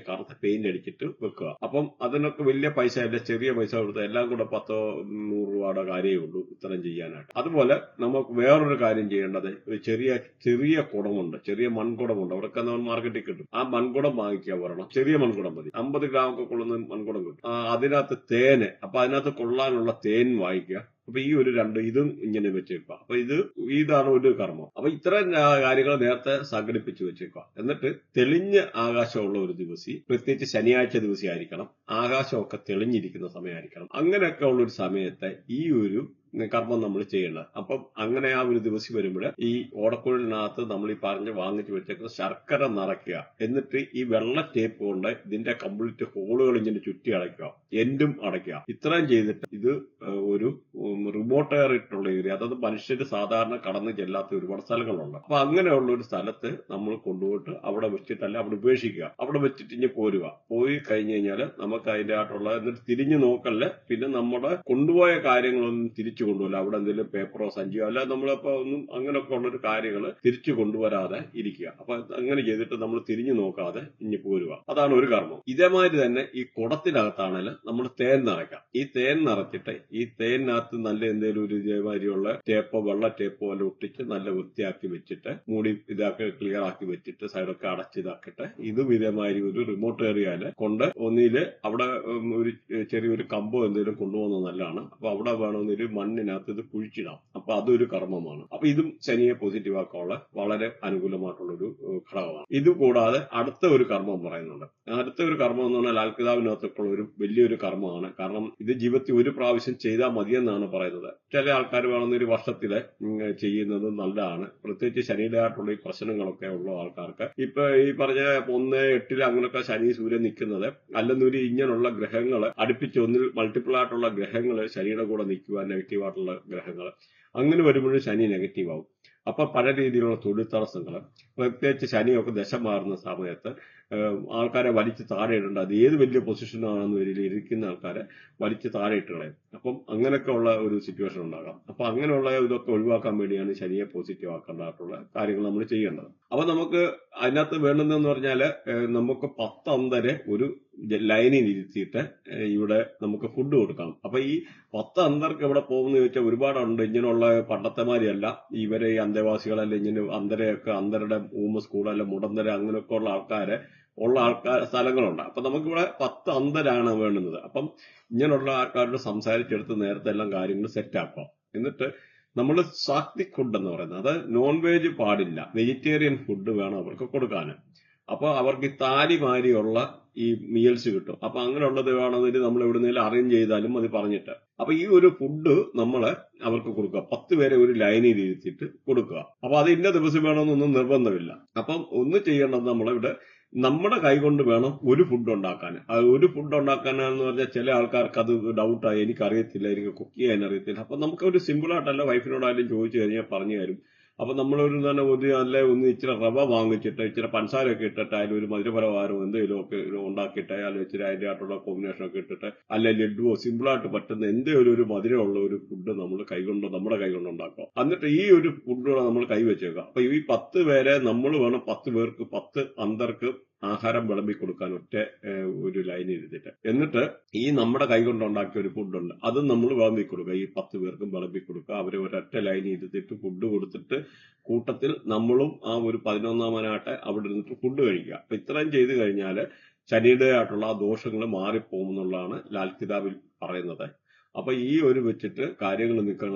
കറുത്ത പെയിന്റ് അടിച്ചിട്ട് വെക്കുക. അപ്പം അതിനൊക്കെ വലിയ പൈസ അല്ല, ചെറിയ പൈസ കൊടുത്ത് എല്ലാം കൂടെ 10-100 രൂപയുടെ കാര്യമേ ഉള്ളൂ ഇത്രയും ചെയ്യാനായിട്ട്. അതുപോലെ നമുക്ക് വേറൊരു കാര്യം ചെയ്യേണ്ടത്, ഒരു ചെറിയ കുടമുണ്ട്, ചെറിയ മൺകുടമുണ്ട്, അവിടെയൊക്കെ നമ്മൾ മാർക്കറ്റിൽ കിട്ടും. ആ മൺകുടം വാങ്ങിക്കുക ഒരെണ്ണം, ചെറിയ മൺകുടം മതി, 50 ഗ്രാം ഒക്കെ കൊള്ളുന്ന മൺകുടം കിട്ടും. അതിനകത്ത് തേന്, അപ്പൊ അതിനകത്ത് കൊള്ളാനുള്ള തേൻ വാങ്ങിക്കുക. അപ്പൊ ഈ ഒരു ഇതും ഇങ്ങനെ വെച്ചേക്കുക. അപ്പൊ ഇതാണ് ഒരു കർമ്മം. അപ്പൊ ഇത്തരം കാര്യങ്ങൾ നേരത്തെ സംഘടിപ്പിച്ച് വെച്ചേക്കുക. എന്നിട്ട് തെളിഞ്ഞ ആകാശമുള്ള ഒരു ദിവസം, പ്രത്യേകിച്ച് ശനിയാഴ്ച ദിവസം ആയിരിക്കണം, ആകാശമൊക്കെ തെളിഞ്ഞിരിക്കുന്ന സമയമായിരിക്കണം. അങ്ങനെയൊക്കെ ഉള്ള ഒരു സമയത്തെ ഈ ഒരു കർമ്മം നമ്മൾ ചെയ്യേണ്ടത്. അപ്പം അങ്ങനെ ആ ഒരു ദിവസം വരുമ്പോൾ ഈ ഓടക്കുഴലിനകത്ത് നമ്മൾ ഈ വാങ്ങിച്ചു വെച്ചേക്കുന്ന ശർക്കര നിറയ്ക്കുക. എന്നിട്ട് ഈ വെള്ള ടേപ്പ് കൊണ്ട് ഇതിന്റെ കംപ്ലീറ്റ് ഹോളുകൾ ഇങ്ങനെ ചുറ്റി അടയ്ക്കുക, എൻഡും അടയ്ക്കുക. ഇത്രയും ചെയ്തിട്ട് ഇത് ഒരു റിമോട്ട് ആയിട്ടുള്ള ഏരിയ, അതായത് മനുഷ്യര് സാധാരണ കടന്നു ചെല്ലാത്ത ഒരുപാട് സ്ഥലങ്ങളുണ്ട്. അപ്പൊ അങ്ങനെയുള്ള ഒരു സ്ഥലത്ത് നമ്മൾ കൊണ്ടുപോയിട്ട് അവിടെ വെച്ചിട്ടല്ല അവിടെ ഉപേക്ഷിക്കുക. അവിടെ വെച്ചിട്ട് ഇനി പോയി കഴിഞ്ഞു കഴിഞ്ഞാൽ നമുക്ക് അതിന്റെ ആയിട്ടുള്ള, എന്നിട്ട് തിരിഞ്ഞു നോക്കല്ലേ, പിന്നെ നമ്മുടെ കൊണ്ടുപോയ കാര്യങ്ങളൊന്നും തിരിച്ചു കൊണ്ടുപോകില്ല. അവിടെ എന്തെങ്കിലും പേപ്പറോ സഞ്ചിയോ അല്ല, നമ്മളിപ്പോ ഒന്നും അങ്ങനെയൊക്കെ ഉള്ളൊരു കാര്യങ്ങൾ തിരിച്ചു കൊണ്ടുവരാതെ ഇരിക്കുക. അപ്പൊ അങ്ങനെ ചെയ്തിട്ട് നമ്മൾ തിരിഞ്ഞു നോക്കാതെ ഇനി പോരുക. അതാണ് ഒരു കർമ്മം. ഇതേമാതിരി തന്നെ ഈ കുടത്തിനകത്താണെങ്കിൽ നമ്മൾ തേൻ നിറയ്ക്കാം. ഈ തേൻ നിറച്ചിട്ട് ഈ തേനിനകത്ത് നല്ല എന്തെങ്കിലും ഒരു ഇതേമാതിരിയുള്ള ടേപ്പോ വെള്ള ടേപ്പോ എല്ലാം ഒട്ടിച്ച് നല്ല വൃത്തിയാക്കി വെച്ചിട്ട് മൂടി ക്ലിയർ ആക്കി വെച്ചിട്ട് സൈഡൊക്കെ അടച്ചിതാക്കിയിട്ട് ഇതും ഇതേമാതിരി ഒരു റിമോട്ട് ഏരിയയില് കൊണ്ട് ഒന്നില് അവിടെ ഒരു ചെറിയൊരു കമ്പോ എന്തെങ്കിലും കൊണ്ടുപോകുന്നത് നല്ലതാണ്. അപ്പൊ അവിടെ വേണമെന്നൊരു മണ്ണിനകത്ത് ഇത് കുഴിച്ചിടാം. അപ്പൊ അതൊരു കർമ്മമാണ്. അപ്പൊ ഇതും ശനിയെ പോസിറ്റീവ് ആക്കാനുള്ള വളരെ അനുകൂലമായിട്ടുള്ള ഒരു ഘടകമാണ്. ഇത് കൂടാതെ അടുത്ത ഒരു കർമ്മം പറയുന്നുണ്ട്. അടുത്ത ഒരു കർമ്മം എന്ന് പറഞ്ഞാൽ ലാൽ കിതാബിനകത്തൊക്കെ ഒരു വലിയൊരു കർമ്മമാണ്. കാരണം ഇത് ജീവിതത്തിൽ ഒരു പ്രാവശ്യം ചെയ്താൽ മതിയെന്നാണ് പറയുന്നത്. ചില ആൾക്കാർ വേണമെന്നൊരു വർഷത്തില് ചെയ്യുന്നത് നല്ലതാണ്. പ്രത്യേകിച്ച് ശനിയുടേതായിട്ടുള്ള ഈ പ്രശ്നങ്ങളൊക്കെ ഉള്ള ആൾക്കാർക്ക് ഇപ്പൊ ഈ പറഞ്ഞ 1-8 അങ്ങനെയൊക്കെ ശനി സൂര്യൻ നിൽക്കുന്നത്, അല്ലെന്നൊരു ഇങ്ങനെയുള്ള ഗ്രഹങ്ങൾ അടുപ്പിച്ച് ഒന്നിൽ മൾട്ടിപ്പിൾ ആയിട്ടുള്ള ഗ്രഹങ്ങൾ ശനിയുടെ കൂടെ നിൽക്കുക, നെഗറ്റീവ് ആയിട്ടുള്ള ഗ്രഹങ്ങൾ, അങ്ങനെ വരുമ്പോഴും ശനി നെഗറ്റീവ് ആവും. അപ്പൊ പല രീതിയിലുള്ള തൊഴിൽ തടസ്സങ്ങൾ, പ്രത്യേകിച്ച് ശനിയൊക്കെ ദശ മാറുന്ന സമയത്ത് ആൾക്കാരെ വലിച്ച് താഴെ ഇടേണ്ട, അത് ഏത് വലിയ പൊസിഷനാണെന്ന് വരില്ല, ഇരിക്കുന്ന ആൾക്കാരെ വലിച്ച് താഴെ ഇട്ട് കളയും. അപ്പം അങ്ങനെയൊക്കെ ഉള്ള ഒരു സിറ്റുവേഷൻ ഉണ്ടാകാം. അപ്പൊ അങ്ങനെയുള്ള ഇതൊക്കെ ഒഴിവാക്കാൻ വേണ്ടിയാണ് ശനിയെ പോസിറ്റീവ് ആക്കേണ്ടതായിട്ടുള്ള കാര്യങ്ങൾ നമ്മൾ ചെയ്യേണ്ടത്. അപ്പൊ നമുക്ക് അതിനകത്ത് വേണ്ടുന്നതെന്ന് പറഞ്ഞാല് നമുക്ക് 10 അന്തരെ ഒരു ലൈനിൽ ഇരുത്തിയിട്ട് ഇവിടെ നമുക്ക് ഫുഡ് കൊടുക്കണം. അപ്പൊ ഈ 10 അന്തർക്ക് എവിടെ പോകുന്ന ചോദിച്ചാൽ ഒരുപാടുണ്ട്. ഇങ്ങനെയുള്ള പണ്ടത്തെമാരിയല്ല, ഇവരെ ഈ അന്തേവാസികളല്ല, ഇങ്ങനെ അന്തരുടെ സ്കൂളല്ല മുടന്തര അങ്ങനെയൊക്കെ ഉള്ള സ്ഥലങ്ങളുണ്ട്. അപ്പൊ നമുക്കിവിടെ 10 അന്തരാണ് വേണ്ടുന്നത്. അപ്പം ഇങ്ങനെയുള്ള ആൾക്കാരോട് സംസാരിച്ചെടുത്ത് നേരത്തെ എല്ലാം കാര്യങ്ങൾ സെറ്റ് ആക്കാം. എന്നിട്ട് നമ്മൾ സാത്വിക് ഫുഡ് എന്ന് പറയുന്നത്, അത് നോൺ വെജ് പാടില്ല, വെജിറ്റേറിയൻ ഫുഡ് വേണം അവർക്ക് കൊടുക്കാൻ. അപ്പൊ അവർക്ക് ഈ താലിമാരിയുള്ള ഈ മീൽസ് കിട്ടും. അപ്പൊ അങ്ങനെയുള്ളത് വേണമെങ്കിൽ നമ്മൾ എവിടുന്നേലും അറേഞ്ച് ചെയ്താലും അത് പറഞ്ഞിട്ട്, അപ്പൊ ഈ ഒരു ഫുഡ് നമ്മള് അവർക്ക് കൊടുക്കുക. 10 പേരെ ഒരു ലൈനിൽ ഇരുത്തിയിട്ട് കൊടുക്കുക. അപ്പൊ അത് ഇന്ന ദിവസം വേണമെന്നൊന്നും നിർബന്ധമില്ല. അപ്പം ഒന്ന് ചെയ്യേണ്ടത് നമ്മളിവിടെ നമ്മുടെ കൈകൊണ്ട് വേണം ഒരു ഫുഡ് ഉണ്ടാക്കാൻ. ഒരു ഫുഡ് ഉണ്ടാക്കാനെന്ന് പറഞ്ഞാൽ ചില ആൾക്കാർക്ക് അത് ഡൗട്ടായി, എനിക്കറിയത്തില്ല, എനിക്ക് കുക്ക് ചെയ്യാൻ അറിയത്തില്ല. അപ്പൊ നമുക്ക് ഒരു സിമ്പിളായിട്ടല്ല വൈഫിനോടായാലും ചോദിച്ചു കഴിഞ്ഞാൽ പറഞ്ഞു തരും. അപ്പൊ നമ്മളൊരു തന്നെ ഒന്ന് ഇച്ചിരി റവ വാങ്ങിച്ചിട്ട് ഇച്ചിരി പഞ്ചസാരൊക്കെ ഇട്ടിട്ട് അതിൽ ഒരു മധുരപലഹാരമോ എന്തെങ്കിലും ഒക്കെ ഉണ്ടാക്കിയിട്ട് അയാൾ ഇച്ചിരി അതിന്റെ ആയിട്ടുള്ള കോമ്പിനേഷൻ ഒക്കെ ഇട്ടിട്ട് അല്ലെ ലഡുവോ സിമ്പിളായിട്ട് പറ്റുന്ന എന്തെങ്കിലും ഒരു മധുരമുള്ള ഒരു ഫുഡ് നമ്മൾ നമ്മുടെ കൈകൊണ്ട് ഉണ്ടാക്കാം. എന്നിട്ട് ഈ ഒരു ഫുഡ് നമ്മൾ കൈവച്ചേക്കാം. അപ്പൊ ഈ 10 പേരെ നമ്മൾ വേണം 10 പേർക്ക് 10 അന്തർക്ക് ആഹാരം വിളമ്പി കൊടുക്കാൻ ഒരു ലൈൻ ഇരുത്തിട്ട്, എന്നിട്ട് ഈ നമ്മുടെ കൈകൊണ്ട് ഉണ്ടാക്കിയ ഒരു ഫുഡുണ്ട് അതും നമ്മൾ വിളമ്പി കൊടുക്കുക. ഈ 10 പേർക്കും വിളമ്പി കൊടുക്കുക. അവരെ ഒരൊറ്റ ലൈൻ ഇരുത്തിട്ട് ഫുഡ് കൊടുത്തിട്ട് കൂട്ടത്തിൽ നമ്മളും ആ ഒരു 11-ാമനായിട്ട് അവിടെ ഇരുന്നിട്ട് ഫുഡ് കഴിക്കുക. അപ്പൊ ഇത്രയും ചെയ്തു കഴിഞ്ഞാൽ ശനിയുടേതായിട്ടുള്ള ആ ദോഷങ്ങൾ മാറിപ്പോകുമെന്നുള്ളതാണ് ലാൽ കിതാബിൽ പറയുന്നത്. അപ്പൊ ഈ ഒരു വെച്ചിട്ട് കാര്യങ്ങൾ നിങ്ങൾ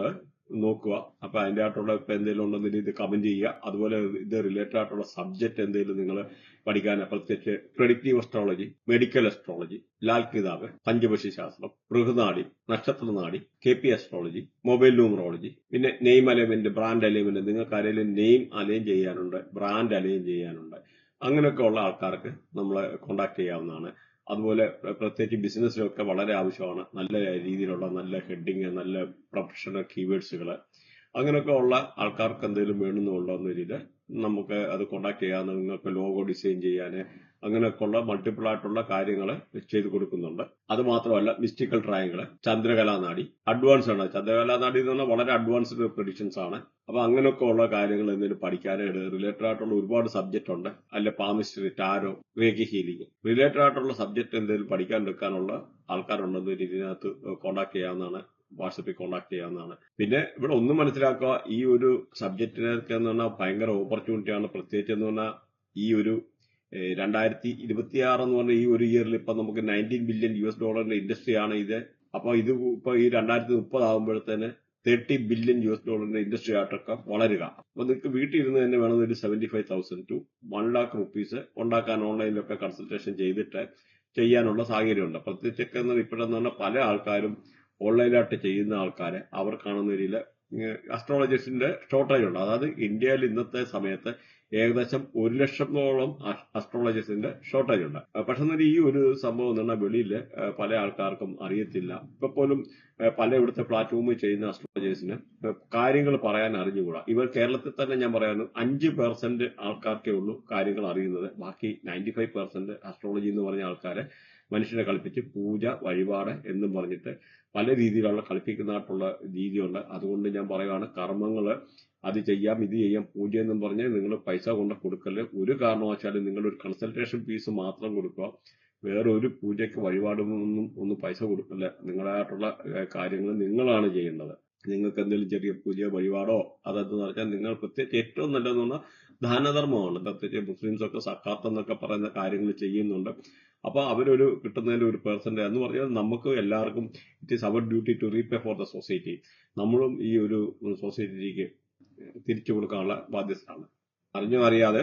നോക്കുക. അപ്പൊ അതിന്റെ ആയിട്ടുള്ള ഇപ്പൊ എന്തെങ്കിലും ഉണ്ടെങ്കിൽ ഇത് കമന്റ് ചെയ്യുക. അതുപോലെ ഇത് റിലേറ്റഡ് ആയിട്ടുള്ള സബ്ജക്ട് എന്തെങ്കിലും നിങ്ങൾ പഠിക്കാൻ, പ്രത്യേകിച്ച് predictive astrology, medical astrology, Lal കിതാബ്, പഞ്ചപക്ഷി ശാസ്ത്രം, ബൃഹനാടി, നക്ഷത്രനാടി, KP അസ്ട്രോളജി, മൊബൈൽ ന്യൂമറോളജി, പിന്നെ നെയിം അലൈൻമെന്റ്, ബ്രാൻഡ് അലൈൻമെന്റ്, നിങ്ങൾക്ക് ആരെങ്കിലും നെയിം അലൈൻ ചെയ്യാനുണ്ട്, ബ്രാൻഡ് അലൈൻ ചെയ്യാനുണ്ട്, അങ്ങനെയൊക്കെ ഉള്ള ആൾക്കാർക്ക് നമ്മളെ കോണ്ടാക്ട് ചെയ്യാവുന്നതാണ്. അതുപോലെ പ്രത്യേകിച്ച് ബിസിനസ്സിലൊക്കെ വളരെ ആവശ്യമാണ് നല്ല രീതിയിലുള്ള നല്ല ഹെഡിങ്, നല്ല പ്രൊഫഷണൽ കീവേഡ്സുകൾ, അങ്ങനെയൊക്കെ ഉള്ള ആൾക്കാർക്ക് എന്തെങ്കിലും വേണമെന്നുള്ള രീതിയിൽ നമുക്ക് അത് കോണ്ടാക്ട് ചെയ്യാവുന്ന. നിങ്ങൾക്ക് ലോഗോ ഡിസൈൻ ചെയ്യാൻ അങ്ങനെയൊക്കെ ഉള്ള മൾട്ടിപ്പിൾ ആയിട്ടുള്ള കാര്യങ്ങൾ ചെയ്തു കൊടുക്കുന്നുണ്ട്. അത് മാത്രമല്ല മിസ്റ്റിക്കൽ ട്രയാങ്കിൾ, ചന്ദ്രകലാനാടി, അഡ്വാൻസ് ആണ്. ചന്ദ്രകലാനാടി എന്ന് പറഞ്ഞാൽ വളരെ അഡ്വാൻസ്ഡ് പ്രഡിക്ഷൻസ് ആണ്. അപ്പൊ അങ്ങനെയൊക്കെ ഉള്ള കാര്യങ്ങൾ എന്തെങ്കിലും പഠിക്കാനായിട്ട് റിലേറ്റഡ് ആയിട്ടുള്ള ഒരുപാട് സബ്ജക്ട് ഉണ്ട്. അല്ല palmistry, tarot, reiki healing, related ആയിട്ടുള്ള സബ്ജക്ട് എന്തെങ്കിലും പഠിക്കാൻ എടുക്കാനുള്ള ആൾക്കാരുണ്ടെന്ന് ഇതിനകത്ത് കോണ്ടാക്ട് ചെയ്യാവുന്നതാണ്. വാട്സപ്പിൽ കോണ്ടാക്ട് ചെയ്യാവുന്നതാണ്. പിന്നെ ഇവിടെ ഒന്നും മനസ്സിലാക്കുക, ഈ ഒരു സബ്ജക്റ്റിനൊക്കെ എന്ന് പറഞ്ഞാൽ ഭയങ്കര ഓപ്പർച്യൂണിറ്റിയാണ്. പ്രത്യേകിച്ച് എന്ന് പറഞ്ഞാൽ ഈ ഒരു 2026 എന്ന് പറഞ്ഞ ഈ ഒരു ഇയറിൽ ഇപ്പൊ നമുക്ക് $19 ബില്യൺ ഇൻഡസ്ട്രിയാണ് ഇത്. അപ്പൊ ഇത് ഇപ്പൊ ഈ 2030 ആകുമ്പോഴത്തേന് $30 ബില്യൺ ഇൻഡസ്ട്രി ആയിട്ടൊക്കെ വളരുക. അപ്പൊ നിങ്ങൾക്ക് വീട്ടിൽ ഇരുന്ന് തന്നെ വേണം ഒരു 75,000 to 1 lakh rupees ഉണ്ടാക്കാൻ ഓൺലൈനിലൊക്കെ കൺസൾട്ടേഷൻ ചെയ്തിട്ട് ചെയ്യാനുള്ള സാഹചര്യമുണ്ട്. പ്രത്യേകിച്ചൊക്കെ ഇപ്പോഴെന്ന് പറഞ്ഞാൽ പല ആൾക്കാരും ഓൺലൈനായിട്ട് ചെയ്യുന്ന ആൾക്കാരെ അവർക്കാണെന്ന രീതിയിൽ അസ്ട്രോളജിസ്റ്റിന്റെ ഷോർട്ടേജ് ഉണ്ട്. അതായത് ഇന്ത്യയിൽ ഇന്നത്തെ സമയത്ത് ഏകദേശം 1 ലക്ഷത്തോളം അസ്ട്രോളജിസ്റ്റിന്റെ ഷോർട്ടേജ് ഉണ്ട്. പക്ഷെ ഈ ഒരു സംഭവം എന്ന് പറഞ്ഞാൽ വെളിയിൽ പല ആൾക്കാർക്കും അറിയത്തില്ല. ഇപ്പൊ പോലും പല ഇവിടുത്തെ പ്ലാറ്റ്ഫോമിൽ ചെയ്യുന്ന അസ്ട്രോളജേഴ്സിന് കാര്യങ്ങൾ പറയാൻ അറിഞ്ഞുകൂടാ. ഇവർ കേരളത്തിൽ തന്നെ ഞാൻ പറയാൻ 5% ആൾക്കാർക്കേ ഉള്ളൂ കാര്യങ്ങൾ അറിയുന്നത്. ബാക്കി 95% അസ്ട്രോളജി എന്ന് പറഞ്ഞ ആൾക്കാരെ മനുഷ്യനെ കളിപ്പിച്ച് പൂജ, വഴിപാട് എന്നും പറഞ്ഞിട്ട് പല രീതിയിലുള്ള കളിപ്പിക്കുന്നതായിട്ടുള്ള രീതിയുണ്ട്. അതുകൊണ്ട് ഞാൻ പറയുകയാണ്, കർമ്മങ്ങള് അത് ചെയ്യാം, ഇത് ചെയ്യാം, പൂജ എന്നും പറഞ്ഞ് നിങ്ങൾ പൈസ കൊണ്ട് കൊടുക്കല്. ഒരു കാരണവശാലും നിങ്ങളൊരു കൺസൾട്ടേഷൻ ഫീസ് മാത്രം കൊടുക്കുക. വേറെ ഒരു പൂജയ്ക്ക് വഴിപാടൊന്നും ഒന്നും പൈസ കൊടുക്കില്ല. നിങ്ങളായിട്ടുള്ള കാര്യങ്ങൾ നിങ്ങളാണ് ചെയ്യേണ്ടത്. നിങ്ങൾക്ക് എന്തെങ്കിലും ചെറിയ പൂജ, വഴിപാടോ അതെന്ന് പറഞ്ഞാൽ നിങ്ങൾ പ്രത്യേകിച്ച് ഏറ്റവും നല്ലതെന്ന് പറഞ്ഞാൽ ദാനധർമ്മമാണ്. പ്രത്യേകിച്ച് മുസ്ലിംസ് ഒക്കെ സക്കാത്ത് എന്നൊക്കെ പറയുന്ന കാര്യങ്ങൾ ചെയ്യുന്നുണ്ട്. അപ്പൊ അവരൊരു കിട്ടുന്നതിൽ ഒരു പെർസെന്റ് എന്ന് പറഞ്ഞാൽ നമുക്ക് എല്ലാവർക്കും it is our duty to repay for the society. നമ്മളും ഈ ഒരു സൊസൈറ്റിക്ക് തിരിച്ചു കൊടുക്കാനുള്ള ബാധ്യതയാണ്. അറിഞ്ഞോ അറിയാതെ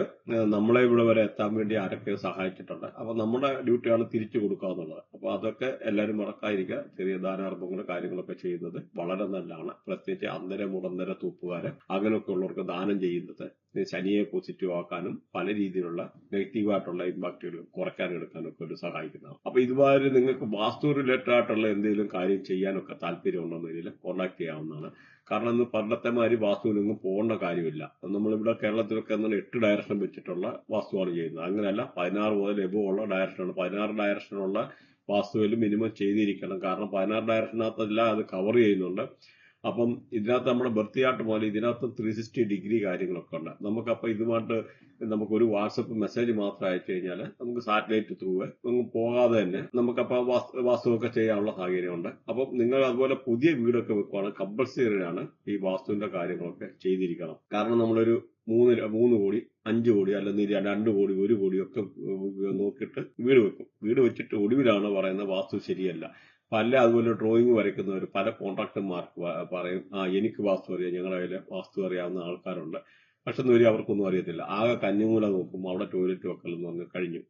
നമ്മളെ ഇവിടെ വരെ എത്താൻ വേണ്ടി ആരൊക്കെ സഹായിച്ചിട്ടുണ്ട്. അപ്പൊ നമ്മുടെ ഡ്യൂട്ടിയാണ് തിരിച്ചു കൊടുക്കുക എന്നുള്ളത്. അപ്പൊ അതൊക്കെ എല്ലാവരും മറക്കാതിരിക്കുക. ചെറിയ ദാനാർഭങ്ങളും കാര്യങ്ങളൊക്കെ ചെയ്യുന്നത് വളരെ നല്ലതാണ്. പ്രത്യേകിച്ച് അന്തര മുടന്തര തൂപ്പുകാര് അങ്ങനെയൊക്കെ ഉള്ളവർക്ക് ദാനം ചെയ്യുന്നത് ശനിയെ പോസിറ്റീവ് ആക്കാനും പല രീതിയിലുള്ള നെഗറ്റീവായിട്ടുള്ള ഇമ്പാക്റ്റുകൾ കുറയ്ക്കാനും എടുക്കാനും ഒക്കെ ഒരു സഹായിക്കുന്നതാണ്. അപ്പൊ ഇതുമാതിരി നിങ്ങൾക്ക് വാസ്തു റിലേറ്റഡ് ആയിട്ടുള്ള എന്തെങ്കിലും കാര്യം ചെയ്യാനൊക്കെ താല്പര്യമുണ്ടെന്നതിൽ കോണ്ടാക്ട് ചെയ്യാവുന്നതാണ്. കാരണം ഇന്ന് പണ്ടത്തെ മാതിരി വാസ്തുവിനൊന്നും പോകേണ്ട കാര്യമില്ല. നമ്മളിവിടെ കേരളത്തിലൊക്കെ 8 ഡയറക്ഷൻ വെച്ചിട്ടുള്ള വാസ്തുവാണ് ചെയ്യുന്നത്. അങ്ങനെയല്ല, 16 മുതൽ എബോ ഉള്ള ഡയറക്ഷനാണ്. 16 ഡയറക്ഷനുള്ള വാസ്തുവിൽ മിനിമം ചെയ്തിരിക്കണം. കാരണം 16 ഡയറക്ഷനകത്തല്ല അത് കവർ ചെയ്യുന്നുണ്ട്. അപ്പം ഇതിനകത്ത് നമ്മുടെ ബർത്തിയാട്ട് പോലെ ഇതിനകത്ത് 360 ഡിഗ്രി കാര്യങ്ങളൊക്കെ ഉണ്ട്. നമുക്കപ്പൊ ഇതുമായിട്ട് നമുക്കൊരു വാട്സപ്പ് മെസ്സേജ് മാത്രം അയച്ചു കഴിഞ്ഞാൽ നമുക്ക് സാറ്റലൈറ്റ് ത്രൂ പോകാതെ തന്നെ നമുക്കപ്പോ വാസ്തുവൊക്കെ ചെയ്യാനുള്ള സാഹചര്യമുണ്ട്. അപ്പം നിങ്ങൾ അതുപോലെ പുതിയ വീടൊക്കെ വെക്കുവാണ് കമ്പൽസറിയാണ് ഈ വാസ്തുവിന്റെ കാര്യങ്ങളൊക്കെ ചെയ്തിരിക്കണം. കാരണം നമ്മളൊരു 3 കോടി 5 കോടി അല്ലെങ്കിൽ 2 കോടി 1 കോടി ഒക്കെ നോക്കിയിട്ട് വീട് വെക്കും. വീട് വെച്ചിട്ട് ഒടുവിലാണ് പറയുന്നത് വാസ്തു ശരിയല്ല. പല അതുപോലെ ഡ്രോയിങ് വരയ്ക്കുന്നവർ പല കോൺട്രാക്ടർമാർക്ക് പറയും, എനിക്ക് വാസ്തു അറിയാം, ഞങ്ങളുടെ കയ്യിൽ വാസ്തു അറിയാവുന്ന ആൾക്കാരുണ്ട്. പക്ഷെ അവർക്കൊന്നും അറിയത്തില്ല. ആകെ കഞ്ഞിമൂല നോക്കും, അവിടെ ടോയ്ലറ്റ് വെക്കലെന്ന് പറഞ്ഞ് കഴിഞ്ഞു.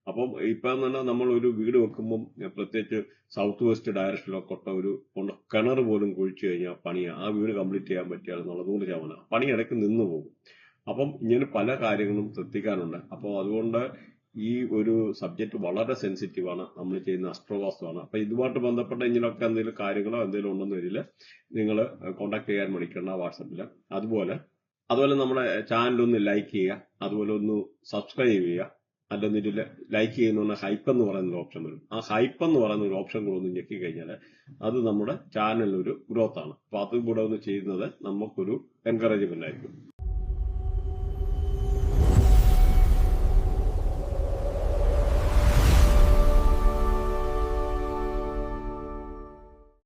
അപ്പം ഇപ്പൊ തന്നെ നമ്മൾ ഒരു വീട് വെക്കുമ്പോൾ പ്രത്യേകിച്ച് സൗത്ത് വെസ്റ്റ് ഡയറക്ഷനിലൊക്കെ ഒരു കിണർ പോലും കുഴിച്ചു കഴിഞ്ഞാൽ പണിയാ. ആ വീട് കംപ്ലീറ്റ് ചെയ്യാൻ പറ്റിയാലെന്നുള്ള 100% പണി ഇടയ്ക്ക് നിന്ന് പോകും. അപ്പം ഇങ്ങനെ പല കാര്യങ്ങളും ശ്രദ്ധിക്കാനുണ്ട്. അപ്പോൾ അതുകൊണ്ട് ഈ ഒരു സബ്ജക്ട് വളരെ സെൻസിറ്റീവാണ്. നമ്മൾ ചെയ്യുന്ന അസ്ട്രോവാസ്തുവാണ്. അപ്പൊ ഇതുമായിട്ട് ബന്ധപ്പെട്ട ഇങ്ങനെയൊക്കെ എന്തെങ്കിലും കാര്യങ്ങളോ എന്തെങ്കിലും ഉണ്ടെന്ന് വരില്ല, നിങ്ങൾ കോൺടാക്ട് ചെയ്യാൻ മടിക്കണ്ട വാട്സപ്പിൽ. അതുപോലെ നമ്മുടെ ചാനലൊന്ന് ലൈക്ക് ചെയ്യുക, അതുപോലെ ഒന്ന് സബ്സ്ക്രൈബ് ചെയ്യുക. അല്ലെന്നിട്ട് ലൈക്ക് ചെയ്യുന്ന ഹൈപ്പ് എന്ന് പറയുന്ന ഒരു ഓപ്ഷൻ വരും. ആ ഹൈപ്പ് എന്ന് പറയുന്ന ഒരു ഓപ്ഷൻ കൂടെ ഒന്ന് ഞെക്കി കഴിഞ്ഞാൽ അത് നമ്മുടെ ചാനലിനൊരു ഗ്രോത്ത് ആണ്. അപ്പൊ അതും കൂടെ ഒന്ന് ചെയ്യുന്നത് നമുക്കൊരു എൻകറേജ്മെന്റ് ആയിരിക്കും.